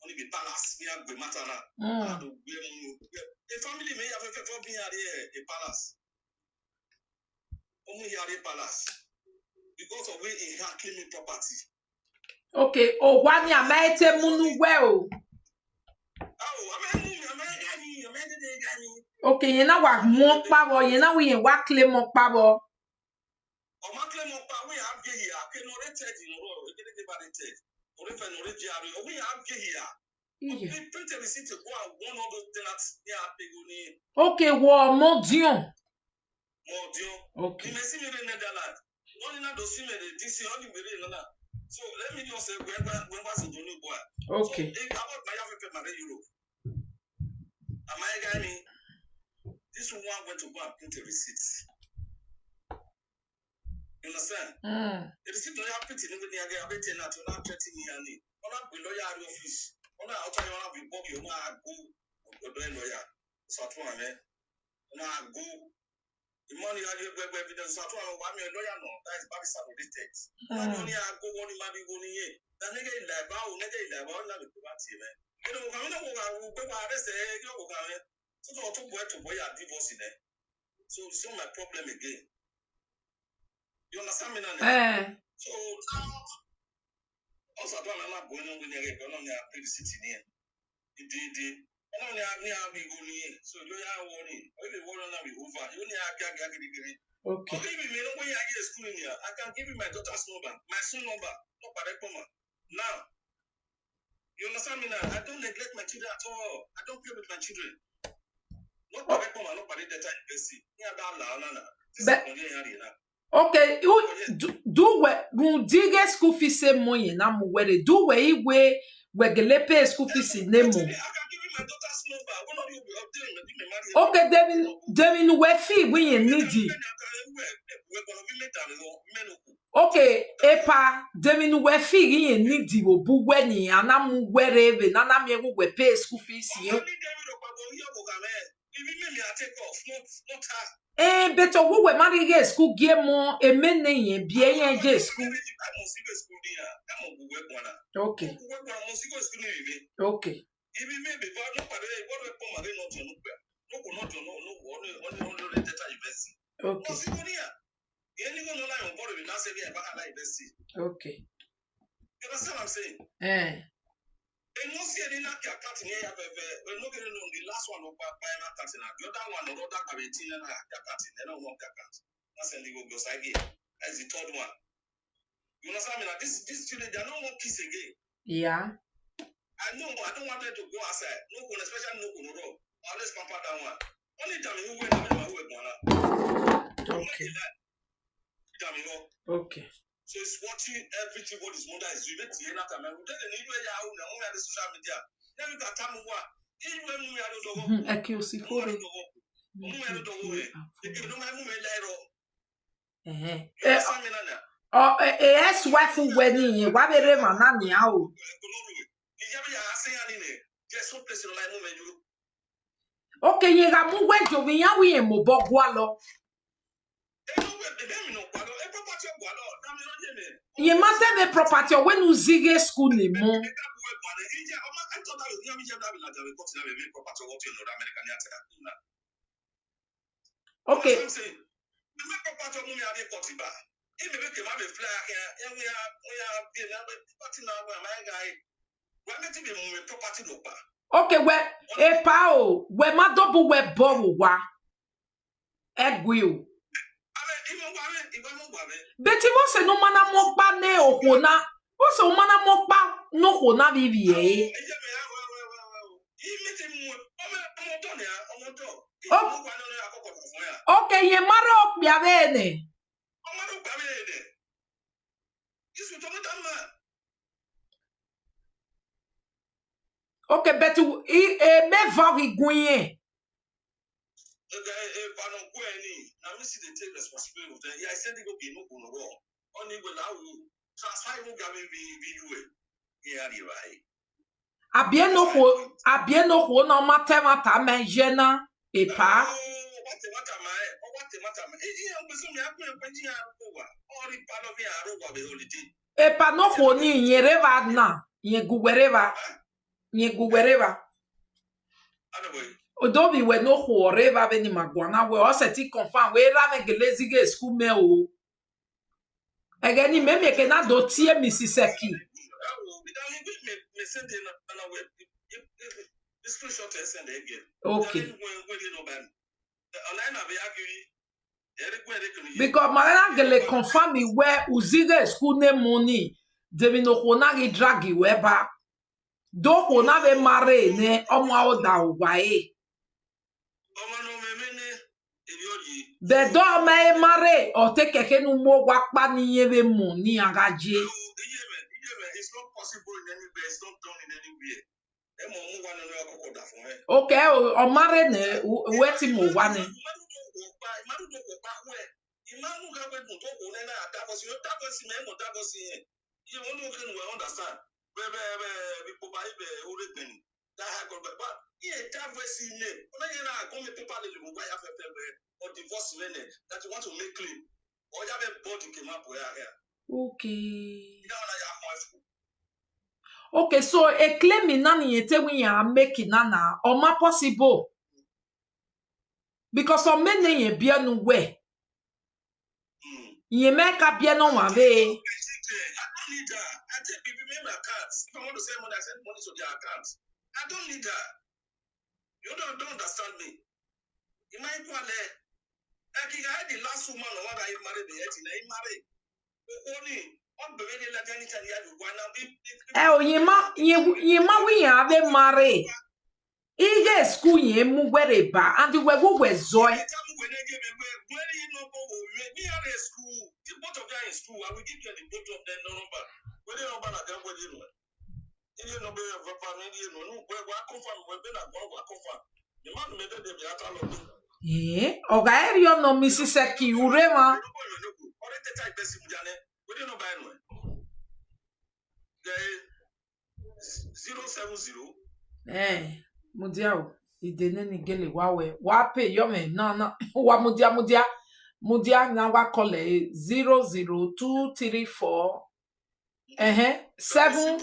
D: Only the palace near the Matana. The family may have a being a palace. Only a palace. Because of where he had claiming property.
C: Okay, oh one ya mete munu well. Okay, you know what more power, you know we what claim more power.
D: O ma claim more power we have here, can no rated in row, we get about it. Or if an original, we have here. We print a receipt to go and one of those tenants near Pegoni.
C: Okay, war more dion.
D: Okay. You may see me in Netherlands. One in those see me the DC only very another. So let me just say when was the new boy.
C: Okay.
D: So about my African Europe. Am I getting this one went to go and print a receipt? You understand? The receipt don't have printed in the area of 18 to not 30 years. On a lawyer office. On a outside one of the book, you know, go lawyer. So I go. The money I give evidence. So I'm a lawyer. No, that is bad subject. Only I go one in my big that nigga in that bow, nigga in that bow, not the party, man. You know, I'm not going to arrest a so to boy are divorcing there. So it's not my problem again. You understand me now? So now also I'm not going on with the pretty city near. It did. I don't have me going in. So you are warning. Only one now be over. You only have okay. Okay, me no way I get school in here. I can give you my daughter's number, my son number, not by the now. You understand me now? I don't neglect my children at all. I don't play with my children. Not by the not by the data university.
C: Okay, do we dig school fees same money na mu where do we gele pay school fees name.
D: I can give you my daughter's number. One of you will obtain me.
C: Okay, Devin we fee we needy. Okay, epa Devin we fee needy wo bu weni anamu where be na me we pay school fees.
D: Even me I take off, not her.
C: Beto we mari ge school game mo emene yen bie yen je school. Okay. Okay.
D: Even maybe no pare what we come again not to no data university.
C: Okay. Okay.
D: You understand what I'm saying? And no see any like a cat in here, we're not getting on the last one of my cat in the other one, or that carrotin and a cat in, and I want that cat. That's an illegal goes again as the third one. You understand me? Like this children, they're no more kids again.
C: Yeah.
D: I know, I don't want them to go outside. No one, especially no one, no. Always pamper that one. Only time you went,
C: Okay. Okay.
D: So it's watching everything what his mother is doing. Let's hear that. I'm going to tell you where you are now. We are the social media. Then we got time what. Even we are the dog.
C: Accuracy for it.
D: We are the dog. If you don't have me later.
C: Oh, yes, wife wedding. What be the man now? Okay, you got more when you be we in Mobogwalo. You must have a property when you zige school name. Okay. Okay, where a pao, where my double web borrow wa egwil. Betty was a no mana mokba ne o hona. What's a mana mokba no hona vivie? Okay, ye maro biavene. Okay, but me vari gwenye.
D: Now we see they take responsibility of them. Yeah, I said they go be no go wrong. Only when I will transfer you gabe be yeah, right.
C: Abien no ho no mata menjena e pa. E pa no ho ni yereva na, ye guwereva. Ye guwereva. Odobi we no ho reva be ni magwana we o seti confirm we ra me gelezi ge school me o. Again me ke na do tie misiseki. Okay. Because Marana gele confirm me where uziga school name money. Debi no hona gi dragi weba. Do hona be mare ne omo oda wae. The door may mare or take a kenu mo wakpa ni yeve money agaje.
D: It's not possible in any way. It's not done in any way.
C: Okay, o mare ne weti mo wane.
D: That you want to make clean. Or you have a body came up where
C: Okay. Okay, so a claim in nani yete when you are making nana or ma possible. Because so many ye bien no way. Ye make a bien on my way.
D: I don't need that. I take people member accounts. If I want to send money, I send money to their accounts. I don't need that. You don't understand me. You might go there. I had the last woman or what I married the yet in a married. Only
C: yema we have married. Ige school ye mu were ba and we go we zoy. Oga area no misiseki urema.
D: 070
C: Mudiao Ideneni gele wawe. Wape yome na wa mudia na wa kole 00234 7 70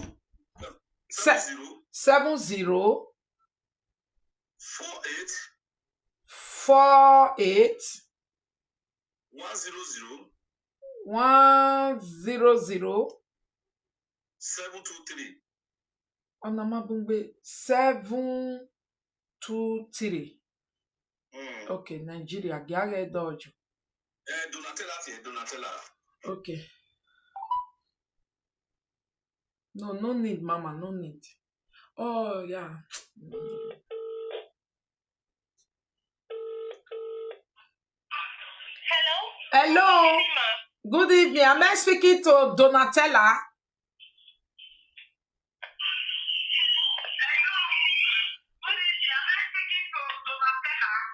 C: 48 100
D: 723.
C: Onamabungbe 723. Okay, Nigeria. Giage dojo.
D: Donatella.
C: Okay. No need, Mama. No need. Oh, yeah. Hello. Good evening. Am I speaking to Donatella?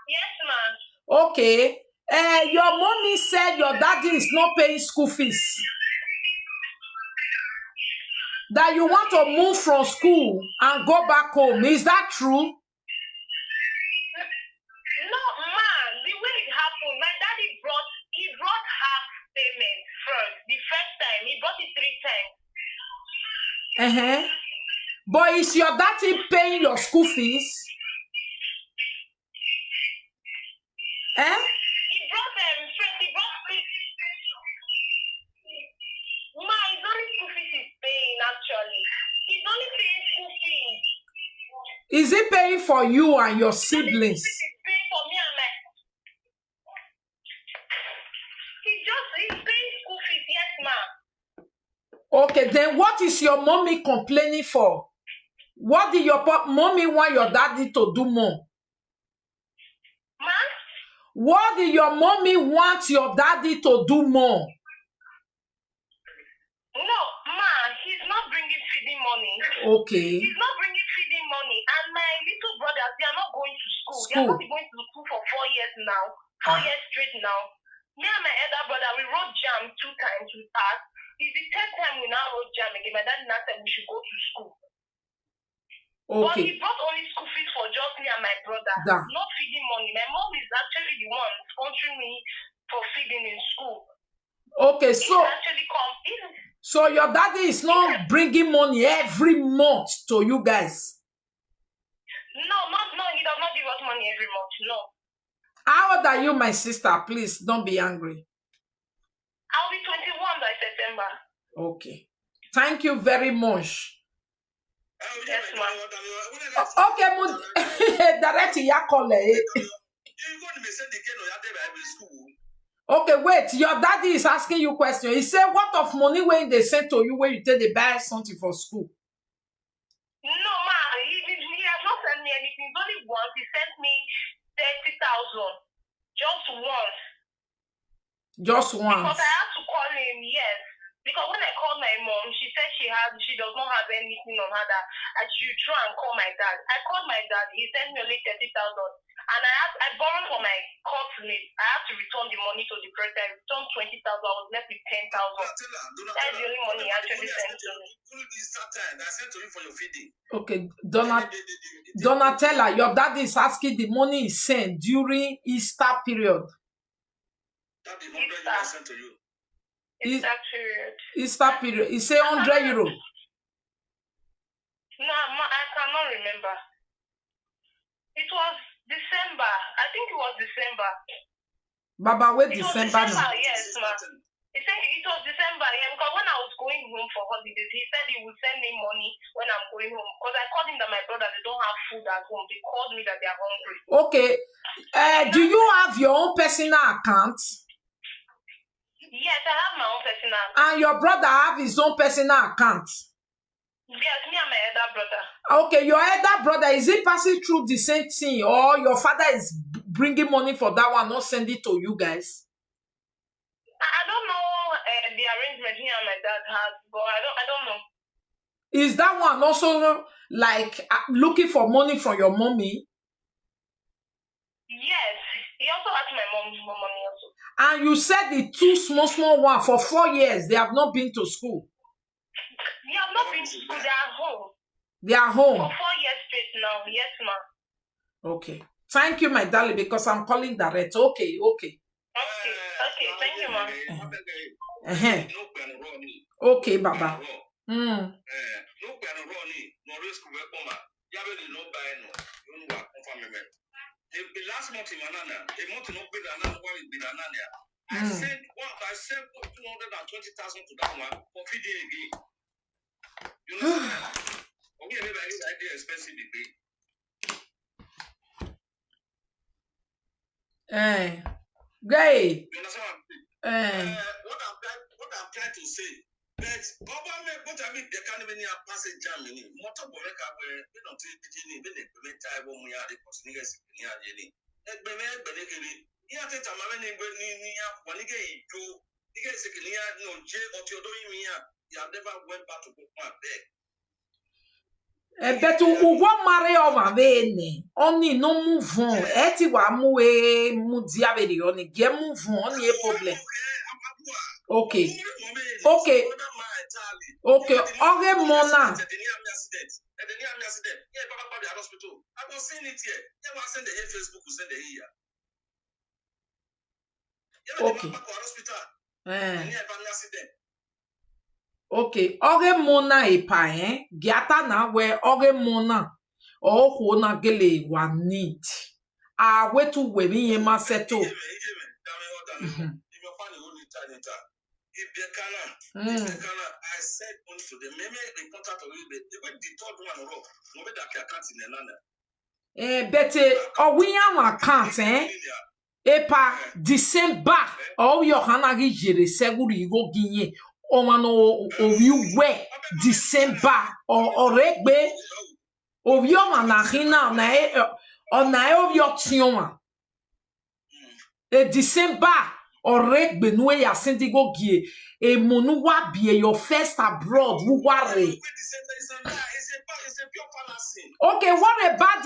F: Yes, ma'am.
C: Okay. Your mommy said your daddy is not paying school fees. That you want to move from school and go back home. Is that true?
F: No, ma'am. The way it happened, my daddy brought half payment first. The first time, he brought it 3 times.
C: But is your daddy paying your school fees?
F: He brought first. He brought ma, it's only school fees he's paying actually. He's only paying school fees.
C: Is he paying for you and your siblings?
F: He's paying for me and my. He's paying school fees, yes, ma'am.
C: Okay, then what is your mommy complaining for? What did your mommy want your daddy to do more?
F: Ma'am?
C: What did your mommy want your daddy to do more?
F: No, ma, he's not bringing feeding money.
C: Okay.
F: He's not bringing feeding money. And my little brothers, they are not going to school. They are not going to school for 4 years now. 4 years straight now. Me and my elder brother, we wrote jam 2 times. We passed. It's the 3rd time we now wrote jam again. My dad now said we should go to school. But he brought only school fees for just me and my brother. Not feeding money. My mom is actually the one sponsoring me for feeding in school.
C: Okay, so your daddy is not bringing money every month to you guys?
F: No, he does not give us money every month, no.
C: How old are you, my sister? Please, don't be angry.
F: I'll be 21 by September.
C: Okay. Thank you very much.
F: Yes, ma'am.
C: Okay, direct Yakole. Okay, wait. Your daddy is asking you a question. He said, what of money when they send to you when you take the buy something for school?
F: No, ma. He has not sent me anything. It's only once. He sent me 30,000. Just once.
C: Just once?
F: Because I had to call him, yes. Because when I called my mom, she said she does not have anything on her that I should try and call my dad. I called my dad. He sent me only 30,000. And I borrowed for my court list. I have to return the money to the person. I returned 20,000. I was left with 10,000. That's the only money he actually sent to me.
D: I sent to you for your feeding.
C: Okay, Donatella, your dad is asking the money he sent during Easter period.
D: That the 100 I sent to you.
F: Easter period.
C: Easter period. He said 100 euro.
F: No, I cannot remember. It was December. I think it was December.
C: Baba, wait, December?
F: Yes, ma'am. He said it was December, yeah, because when I was going home for holidays, he said he would send me money when I'm going home. Because I called him that my brother, they don't have food at home. They called me that they are hungry.
C: Okay. Do you have your own personal account?
F: Yes, I have my own personal account.
C: And your brother have his own personal account?
F: Yes, me and my elder brother.
C: Okay, your elder brother, is he passing through the same thing, or your father is bringing money for that one, not send it to you guys?
F: I don't know the arrangement he and my dad has, but I don't know.
C: Is that one also like looking for money from your mommy?
F: Yes, he also asked my mom for money also.
C: And you said the two small one for 4 years, they have not been to school.
F: They have not been to school, they are home.
C: They are home?
F: For 4 years straight now, yes, ma'am.
C: Okay. Thank you, my darling, because I'm calling direct. Okay.
F: Okay, thank you, ma'am.
C: Okay, Baba.
D: The last month in Manana, a month no bid another one in Bidanania. I sent 220,000 to that one for feeding again. You know, okay, maybe I idea expensive to pay.
C: Gay.
D: You understand? What I'm trying to say. But government, what I mean, they can't even have passage Germany. Motor Boreka, where they don't take the genie, when they prevent time when we are the Cosnigas in Yajini. And Benegally, you have to tell my name, when you get you get sick in here, no jail or Theodoria, you have never went back to book my bed.
C: But uwa mare over vene. Oni no move on. Eti wa muwe mudiabedi oni ge move on oni a problem. Okay. Okay. Okay. Okay, Mona.
D: I was saying it here. You was send the Facebook, who send the here.
C: Okay. Okay, oge mona epa giata na we oge mona oho na gele wa need. Ah, wetu we mi ma seto.
D: I said to them, maybe the contact of the third one rock. No better account in the
C: But we have account epa December your hanagi jere seguri go ginye o mano ovi we December or regbe of your manahina na of your tion e December or regbe no ya sendi go gie e monu wa bie your first abroad who worry. Okay, what about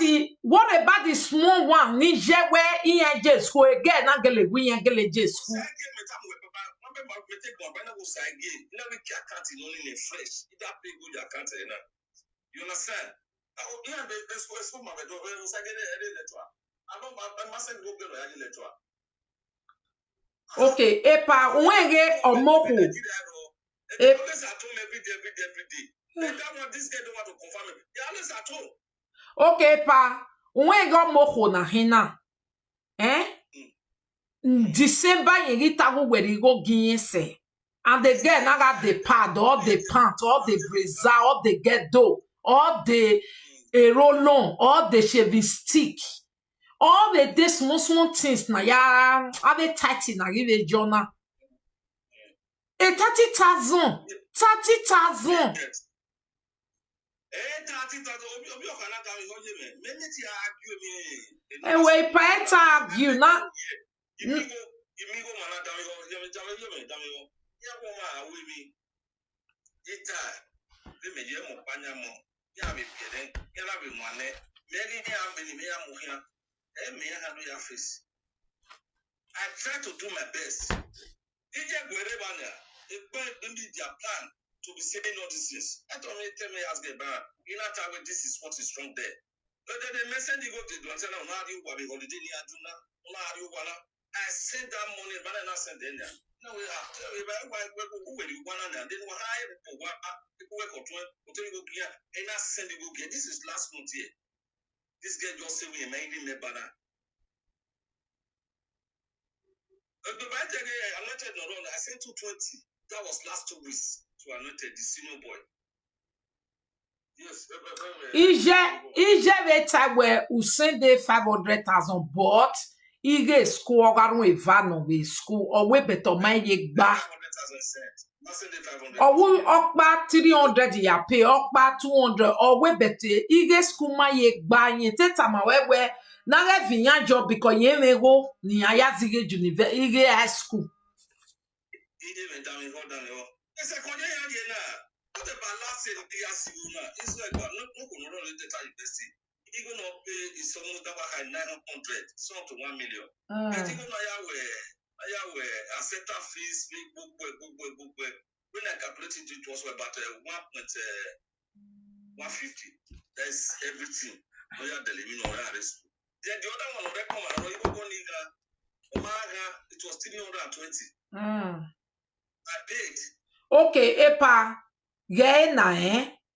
C: the small one? Nije where ENG school again, not gele we and gele school.
D: You understand?
C: Okay, epa wenge omoko.
D: This guy don't want to confirm it. They always at home.
C: Okay, pa. Wenge omoko na hina. December yegi tagu where you go ginse. And the girl now got the pad, all the pant, all the brazier, all the ghetto, all the roll-on, all the shaving stick. All the small things na ya have a 30 na give a journal. 30,000. 30,000. And we pay argue now.
D: I try to do my best. Their plan to be saying all these things. I told me, tell me, ask the bar. In that time, this is what is wrong there. But then the message you go to the answer, I sent that money, but I not send them. No, we have to. Who will you want to then we hire people work on 20 go here and I send the go here. This is last month here. This guy just say we made him a banner. The bad thing I anointed not on. I sent 220. That was last 2 weeks to anointed the senior boy. Yes.
C: Ije beta where u send 500,000 but ige school ogarun evano we school or we better my ye gba. Or we okpa 300 ya pay okpa 200 or we better ige school my ye gba yin teta ma we na re vinya job because ye mego ni aya zige university ige high school.
D: It's a Konya Yana. What about last year? It's like no data university. Even not pay is almost about 900, so to 1 million. But even I accept fees, book. When I calculated it was about 150. That's everything. No, you are the limit or Then the other one already come and you go nigga. Omaga, it was 320. I paid.
C: Okay, epa, yeah, na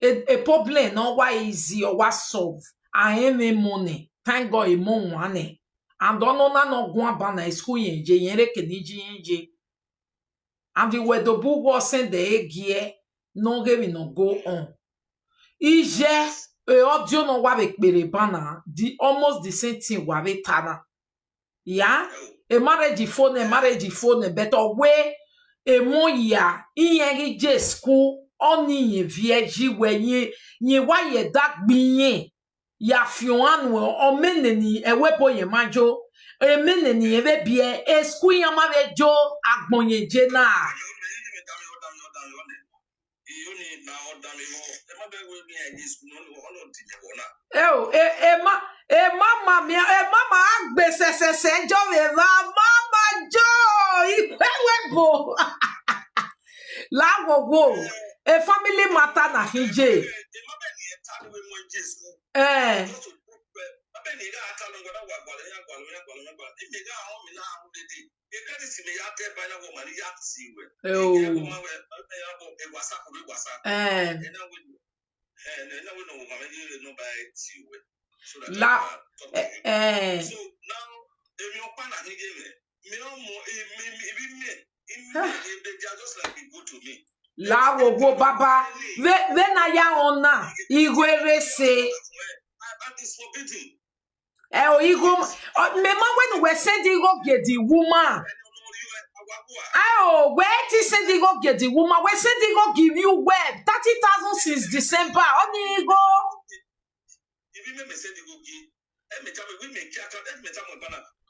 C: a problem no why easy or what solve. I am a money. Thank God a money. And don't know no go abana school yen je yen keniji. And the weather book was sent the egg here, no game no go on. Ije e audio no wa be bana the almost the same thing wa be tana. Yeah, a marriage phone, better way a mo ya iyen je school oni ye vieji we ye wa ye dak binye ya fion o meneni e wepo ye majo e meneni e be bie e school ya ma be jo agbonye je na mama agbe se jo me mama jo ikwewebo la gogo a family matter na hije la wogo baba ve na ya ona igwere se o igo mema when we send go get the woman oh where to send go get the woman we send go give you web 30,000 since December oni go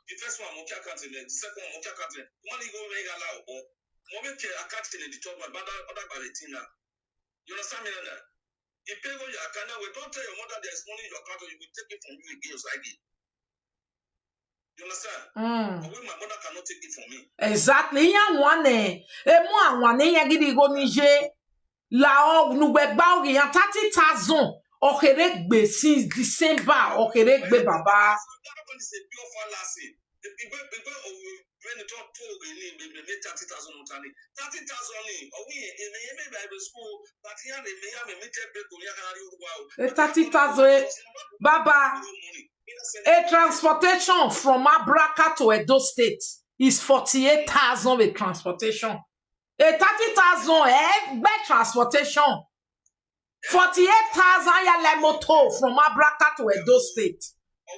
D: the first one monkey account in the second one monkey account one go make allow or one account in the top one but other balatina. You understand me now? If pay go your account now, we don't tell your mother there's money in your account, you will take it from you again as I give. You understand? But my mother cannot take it from me.
C: Exactly. Ya one mo one ya gidi go nije la o nu gbe gba o yan 30,000 o kere gbe since December o kere gbe baba.
D: Is a pure fallacy. When the top told me 30,000 on 30,000 or we in Bible school, but here they may have a meter
C: 30,000 baba. A transportation from Abraka to Edo State is 48,000 with transportation. A 30,000 bed transportation. 48,000 ya le moto from Abraka to Edo State.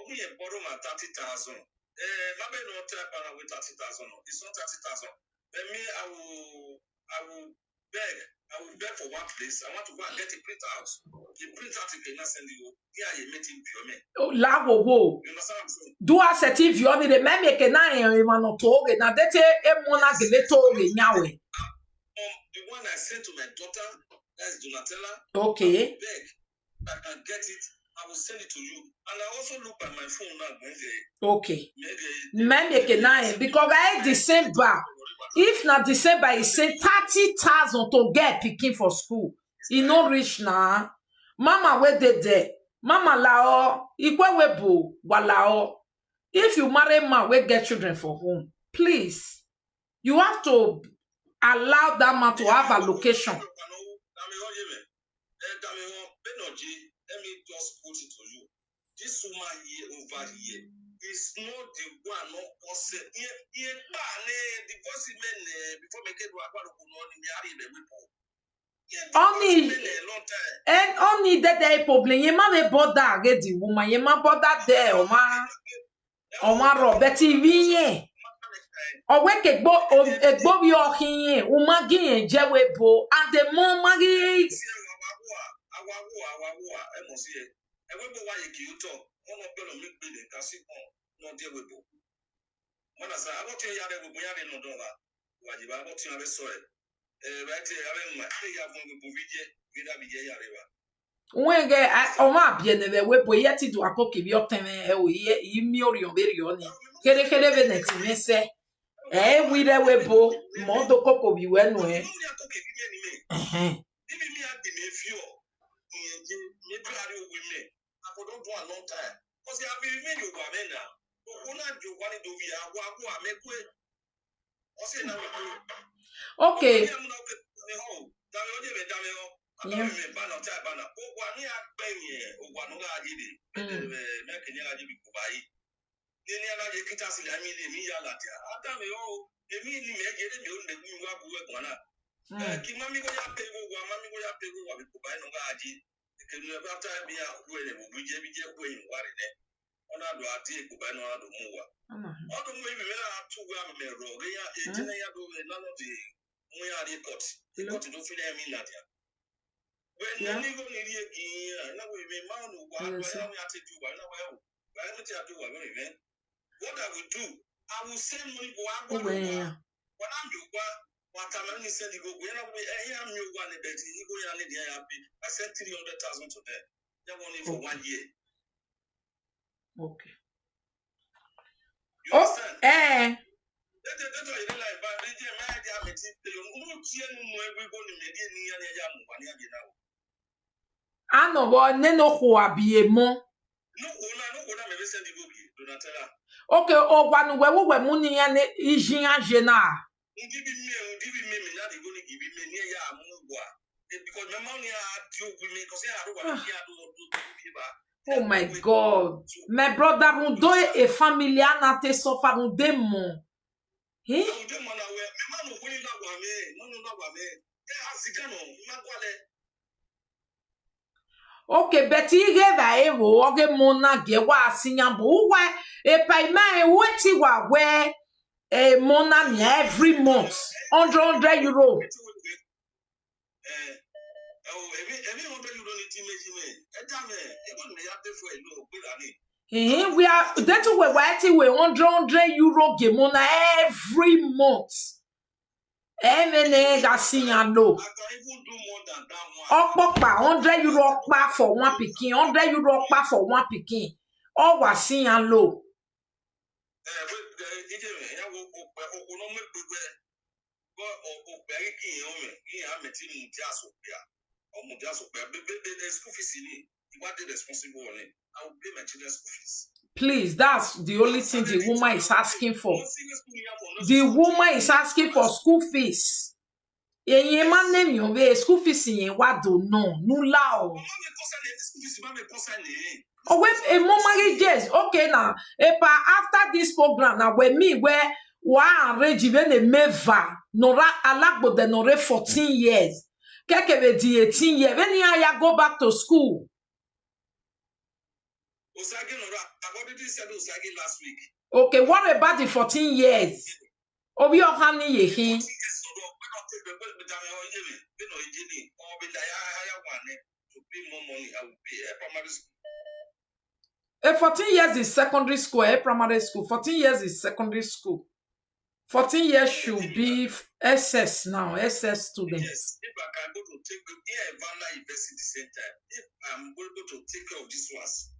D: We borrow my 30,000. Maybe not type with 30,000. It's not 30,000. Let me. I will beg for one place. I want to go and get a printout. The printout you cannot send you. Here you meeting pure.
C: Oh, la wo.
D: You understand what I'm saying?
C: Do a set if you only the man make a nine man to na dete e mona geleto le nyawe.
D: The one I sent to my daughter, that's Donatella.
C: Okay.
D: Beg, I can get it. I will send it to you. And I also look at my phone now.
C: Okay. Maybe nine because I December. If not December, he say 30,000 to get picking for school. He no rich now. Mama where they there? Mama lao. Ikwe webo walao. If you marry man, we get children for home. Please, you have to allow that man to have a location.
D: Let me just put it to you. This woman here over here is not the one not person. Divorce men before me get to
C: only and only that they problem. You ma bother get the woman. You ma bother there, oma Robert TV. O we ke gbo bi o hin o ma gin je we bo and the more magi wenge o ma bien ne we bo yeti do akoke bi o tene e o yi mi orion beri oni kere be net ni se we de we bo mo do koko bi we nu
D: Because you have been made you woman now. Who not you want to do via Wawa make way? Or say now,
C: Okay.
D: Yeah. What I will do, I will send money for when I'm what I'm only sending go when I'm you one bet you go happy. I sent 300,000 to them. They're only for 1 year.
C: Okay.
D: You understand?
C: Eh.
D: That's why you like but they my idea me
C: Ano bo neno ho abiemo.
D: no me send go Donatella.
C: Okay, o wanu we muni ya ne ijin aje na.
D: Give me now they going to give me near ya because my money I do with me because I don't want to
C: Oh my God. My brother mundo e familia na te sofa mundemo. Eh? Okay, Betty gave evo oge mona ge wa asinya bo wa e pa ma e weti wa we e mona ni every month 100 euro. We are that we waiting we 100 euro ge mona every month. Emene gasinya no. Okpa 100 euro okpa for one pikin, 100 euro okpa for one pikin. All was seen and low. Please, that's the only thing the woman is asking for. The woman is asking for school fees. Ye man name you be school fees in what do no lao. Oh wait, a more marriages. Okay now. After this program now when me where wa rejive ne meva nora alagbo de nore 14 years. Keke be di 18 years. When you go back to school.
D: Last week.
C: Okay, what about the 14 years? Obi ohani yehin. 14 years is secondary school, primary school. 14 years is secondary school. 14 years should be SS now, SS students.
D: Yes, if I can go to take Wahala University Center, if I'm going to take care of this ones,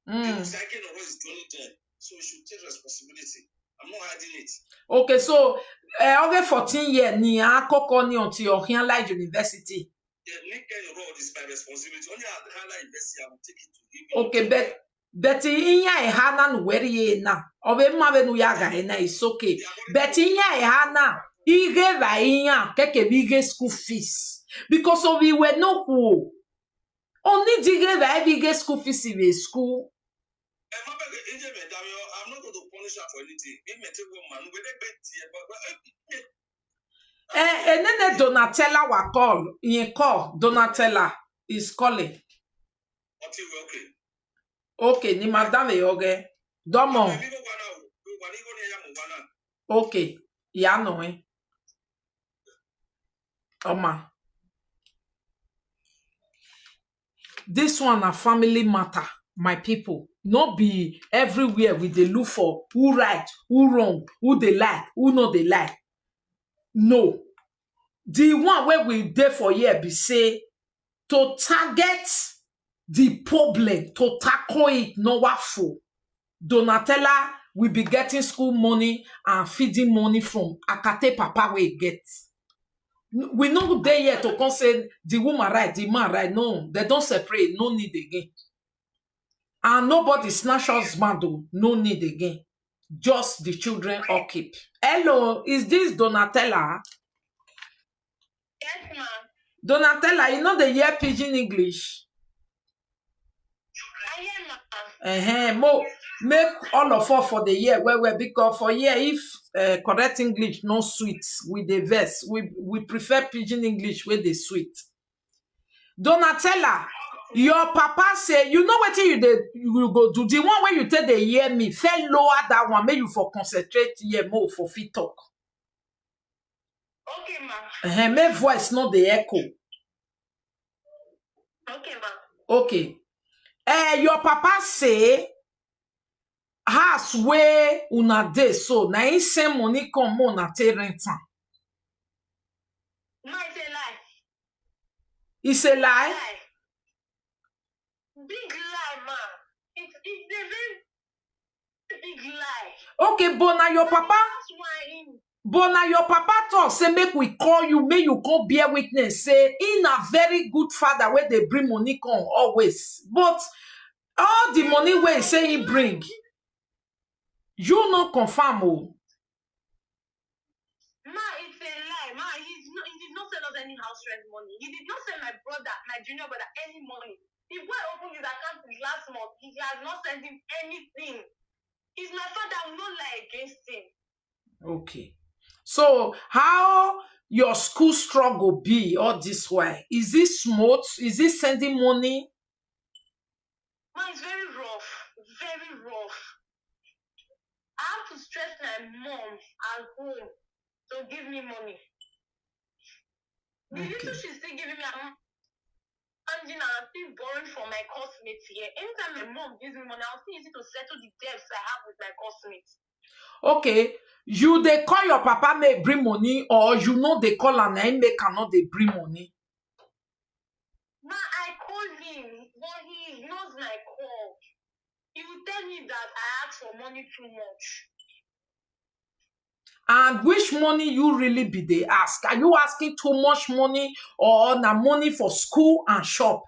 D: the second of us is 2010, so we should take responsibility. I'm not hiding it.
C: Okay, so over 14 years, ni akoko ni onti Wahala University.
D: The naked road is my responsibility. Only at Wahala University, I will take it to him.
C: Okay, but inya ehana no weri na. Obe mabe no yaga na is okay. But inya ehana ige va inya keke big school fees. Because of we were no who. Only dige va big school fees in school.
D: I'm not going to punish her for anything. Give me take one man.
C: And then Donatella wa call. In call Donatella is calling.
D: Okay.
C: Okay, ni madame yoge. Domo. Okay, ya no Oma. This one a family matter, my people. Not be everywhere we dey look for who right, who wrong, who they like, who not they like. No. The one where we dey for here be say to target the problem, to tackle it, no waffle. Donatella will be getting school money and feeding money from Akate Papa where he gets. We not there yet to come say the woman right, the man right. No, they don't separate. No need again. And nobody snatch husband, though. No need again. Just the children upkeep. Hello, is this Donatella?
F: Yes, ma'am.
C: Donatella, you know the year pidgin English?
F: I am, ma'am.
C: Make all of us for the year where because for year if correct English no sweet with the verse, we prefer pidgin English with the sweet. Donatella, your papa say, you know what you go do the one where you tell the hear me, fell lower that one, make you for concentrate here more for fit talk.
F: Okay, ma'am.
C: Make voice not the echo.
F: Okay, ma'am.
C: Okay. Your papa say house where una dey so na him send money come more na take rent am.
F: No, it's a lie.
C: It's a lie.
F: Lie. Big lie, ma'am. It's a very big lie.
C: Okay, but now your papa,
F: That's why him.
C: but now your papa talk say make we call you, make you come bear witness. Say in a very good father where they bring money come always. But all the money where he say he bring, you not confirm. Oh.
F: Ma, it's a lie. Ma, he did not send us any house rent money. He did not send my junior brother, any money. The boy opened his account last month. He has not sent him anything. He's my father. I will not lie against him.
C: Okay. So how your school struggle be all this way? Is it smooth? Is it sending money?
F: Ma, it's very rough. Very rough. I have to stress my mom at home to give me money. The little she's still giving me, I'm still borrowing from my classmates here. Anytime my mom gives me money, I'll still use it to settle the debts I have with my classmates.
C: Okay, you they call your papa may bring money, or you know they call and I make cannot they bring money.
F: Ma, I call him, but he ignores my call. He will tell me that I ask for money too much.
C: And which money you really be they ask? Are you asking too much money or na money for school and shop?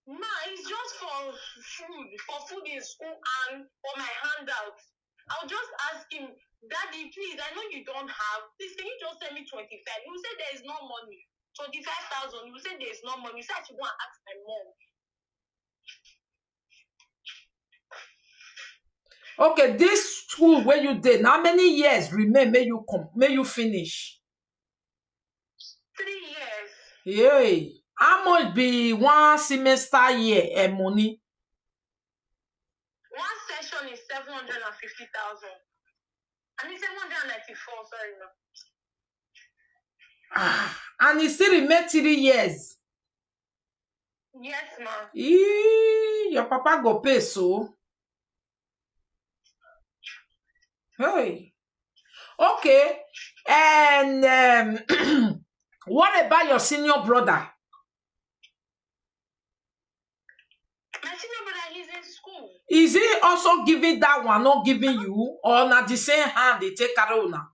F: Ma, it's just for food in school and for my handouts. I'll just ask him, Daddy, please, I know you don't have. Please, can you just send me 25? He will say there is no money. 25,000. He will say there is no money. So I should go and ask my mom.
C: Okay, this school where you did, how many years remain may you finish?
F: 3 years.
C: Yay. How much be one semester year and money?
F: One session is 750,000. And it's 794, sorry, no.
C: And it still remain 3 years.
F: Yes, ma'am.
C: Your papa go pay so. Hey. Okay. And what about your senior brother?
F: My senior brother, he's in school.
C: Is he also giving that one, not giving you? Or not the same hand they take Carona?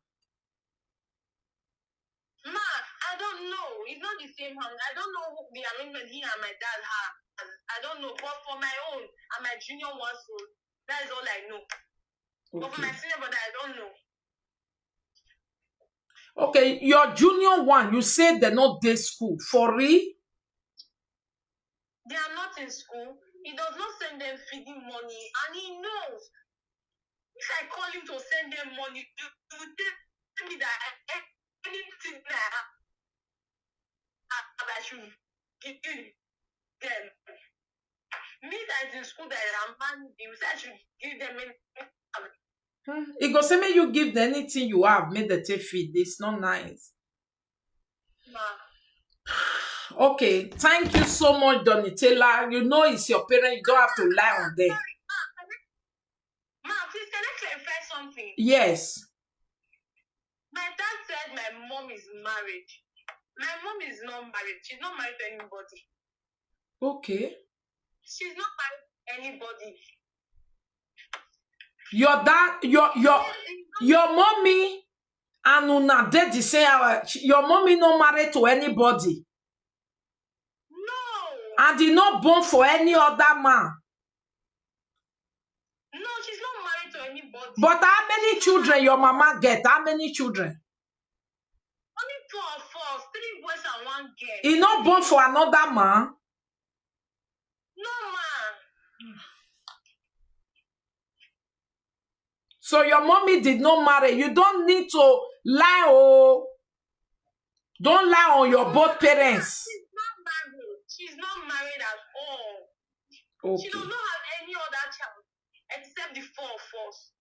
F: Ma, I don't know. It's not the same hand. I don't know the arrangement he and my dad have. I don't know. But for my own and my junior one, so that is all I know. Okay. But for my senior brother, I don't know.
C: Okay, your junior one, you said they're not day school. For real?
F: They are not in school. He does not send them feeding money, and he knows. If I call him to send them money, he will tell me that anything that I should give them. Me that is in school that I'm man, he will say I should give them anything.
C: He go say me you give them anything you have, made the take feed. It's not nice.
F: Ma.
C: Okay, thank you so much, Donatella. You know it's your parent, you don't have to lie on them.
F: Ma, please, can I clarify something?
C: Yes.
F: My dad said my mom is married. My mom is not married. She's not married to anybody.
C: Okay.
F: She's not married to anybody.
C: Your dad, your mommy and una dead the same hour. Your mommy not married to anybody.
F: No,
C: And he not born for any other man.
F: No, she's not married to anybody.
C: But how many children your mama get? How many children?
F: Only 2 of us, 3 boys and 1 girl.
C: He not born for another man.
F: No, man.
C: So your mommy did not marry. You don't need to lie. Oh, don't lie on your both parents.
F: She's not married. She's not married at all.
C: Okay.
F: She does not have any other child except the 4 of us.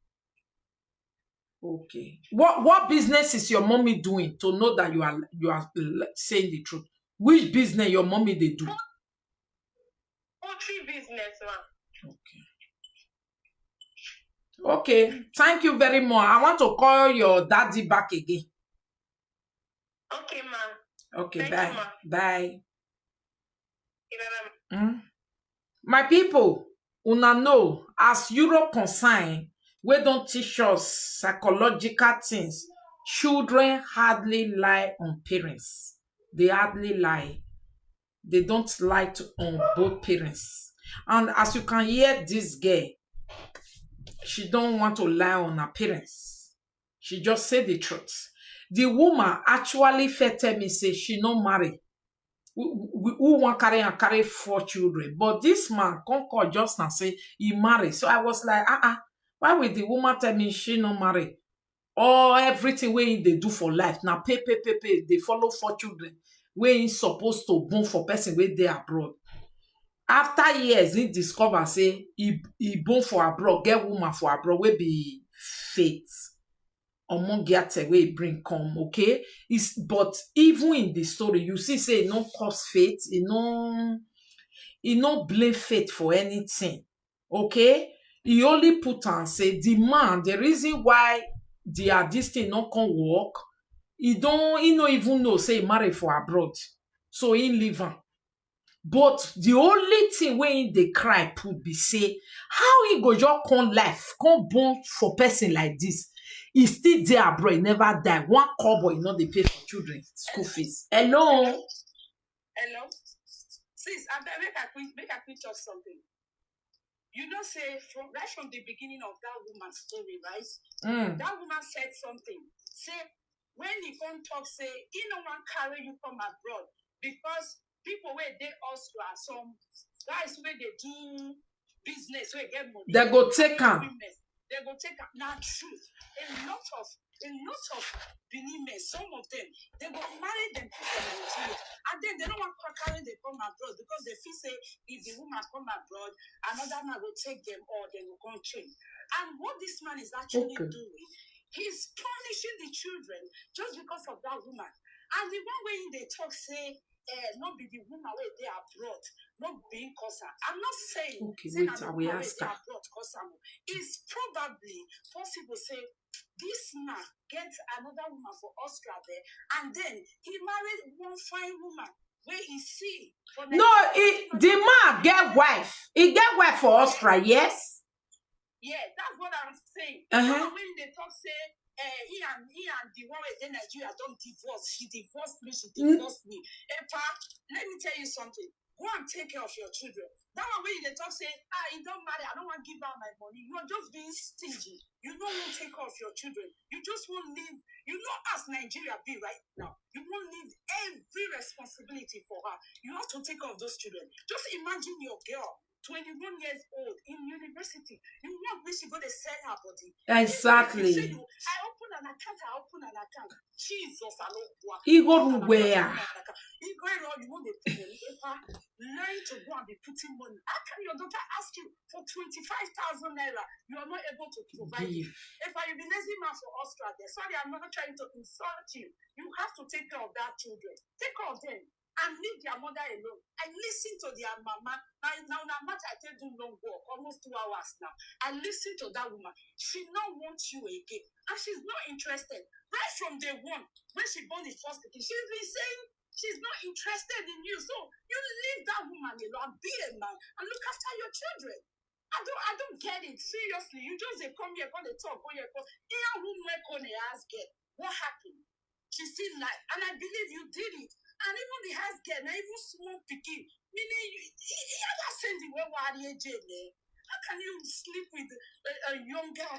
C: Okay. What business is your mommy doing to know that you are saying the truth? Which business your mommy they do?
F: Poultry business, man.
C: Okay. Okay. Thank you very much. I want to call your daddy back again.
F: Okay, man.
C: Okay.
F: Thank
C: Bye.
F: you, ma.
C: Bye.
F: Okay,
C: Mm. My people, una know as Europe concern, we don't teach us psychological things. Children hardly lie on parents. They hardly lie. They don't lie on both parents. And as you can hear this girl, she don't want to lie on her parents. She just say the truth. The woman actually tell me say she no marry. Who want carry 4 children, but this man come call just now say he marry. So I was like, why would the woman tell me she no marry? Or everything wey they do for life now pay. They follow 4 children wey he supposed to born for person wey dey abroad. After years, he discover say he born for abroad, get woman for abroad wey be faith. Among get way bring come, okay? But even in the story, you see, say no cause faith, no blame faith for anything, okay? He only put and say the man, the reason why this thing not can work, he no even know say he marry for abroad, so he leave am. But the only thing wey they cry put be say how he go just come life, come born for person like this. He still there abroad, he never die. 1 kobo, you know they pay for children school fees. Hello.
G: Hello. Sis, make I quick talk something. You know, say right from the beginning of that woman's story, right? That woman said something. Say when he come talk, say he no one carry you from abroad because people where they also are some guys where they do business where get money.
C: They go take am.
G: They go take am. Now, truth. A lot of Benin men, some of them, they go marry them people in Nigeria, and then they don't want to carry them come abroad because they feel say if the woman come abroad, another man will take them or they will go change. And what this man is actually doing, he's punishing the children just because of that woman. And the one way they talk say, not be the woman where they are abroad, not being Kosa. I'm not saying,
C: wait, I will ask her.
G: It's probably possible say this man gets another woman for Austria there, and then he married one fine woman where he see.
C: No, the man get wife. He get wife for Austria, yes?
G: Yeah, that's what I'm saying. When they talk say, he and the one in Nigeria don't divorce. She divorced me. Epa, let me tell you something. Go and take care of your children. That one when they talk say, he don't marry. I don't want to give out my money. You're just being stingy. You don't want to take care of your children. You just won't leave. You know, as Nigeria be right now, you won't leave every responsibility for her. You have to take care of those children. Just imagine your girl. 21 years old in university. You want when she go to sell her body.
C: Exactly.
G: I open an account. Jesus, I love what.
C: He go to where?
G: He go around, you want to put money. Learn to go and be putting money. How can your daughter ask you for 25,000 naira? You are not able to provide it. If I be lazy man for Austria, sorry, I'm not trying to insult you. You have to take care of that children. Take care of them. And leave their mother alone. And listen to their mama. Now I tell you long walk, almost 2 hours now. And listen to that woman. She not wants you again. And she's not interested. Right from day one, when she born the first kid, she's been saying she's not interested in you. So you leave that woman alone, be a man, and look after your children. I don't get it. Seriously. You just come here, come to talk, go here, come. Here, woman, come and ask her, what happened? She still lied. And I believe you did it. And even the house girl, now even small pikin, Meaning, you ever seen the way Wari Jane? How can you sleep with a younger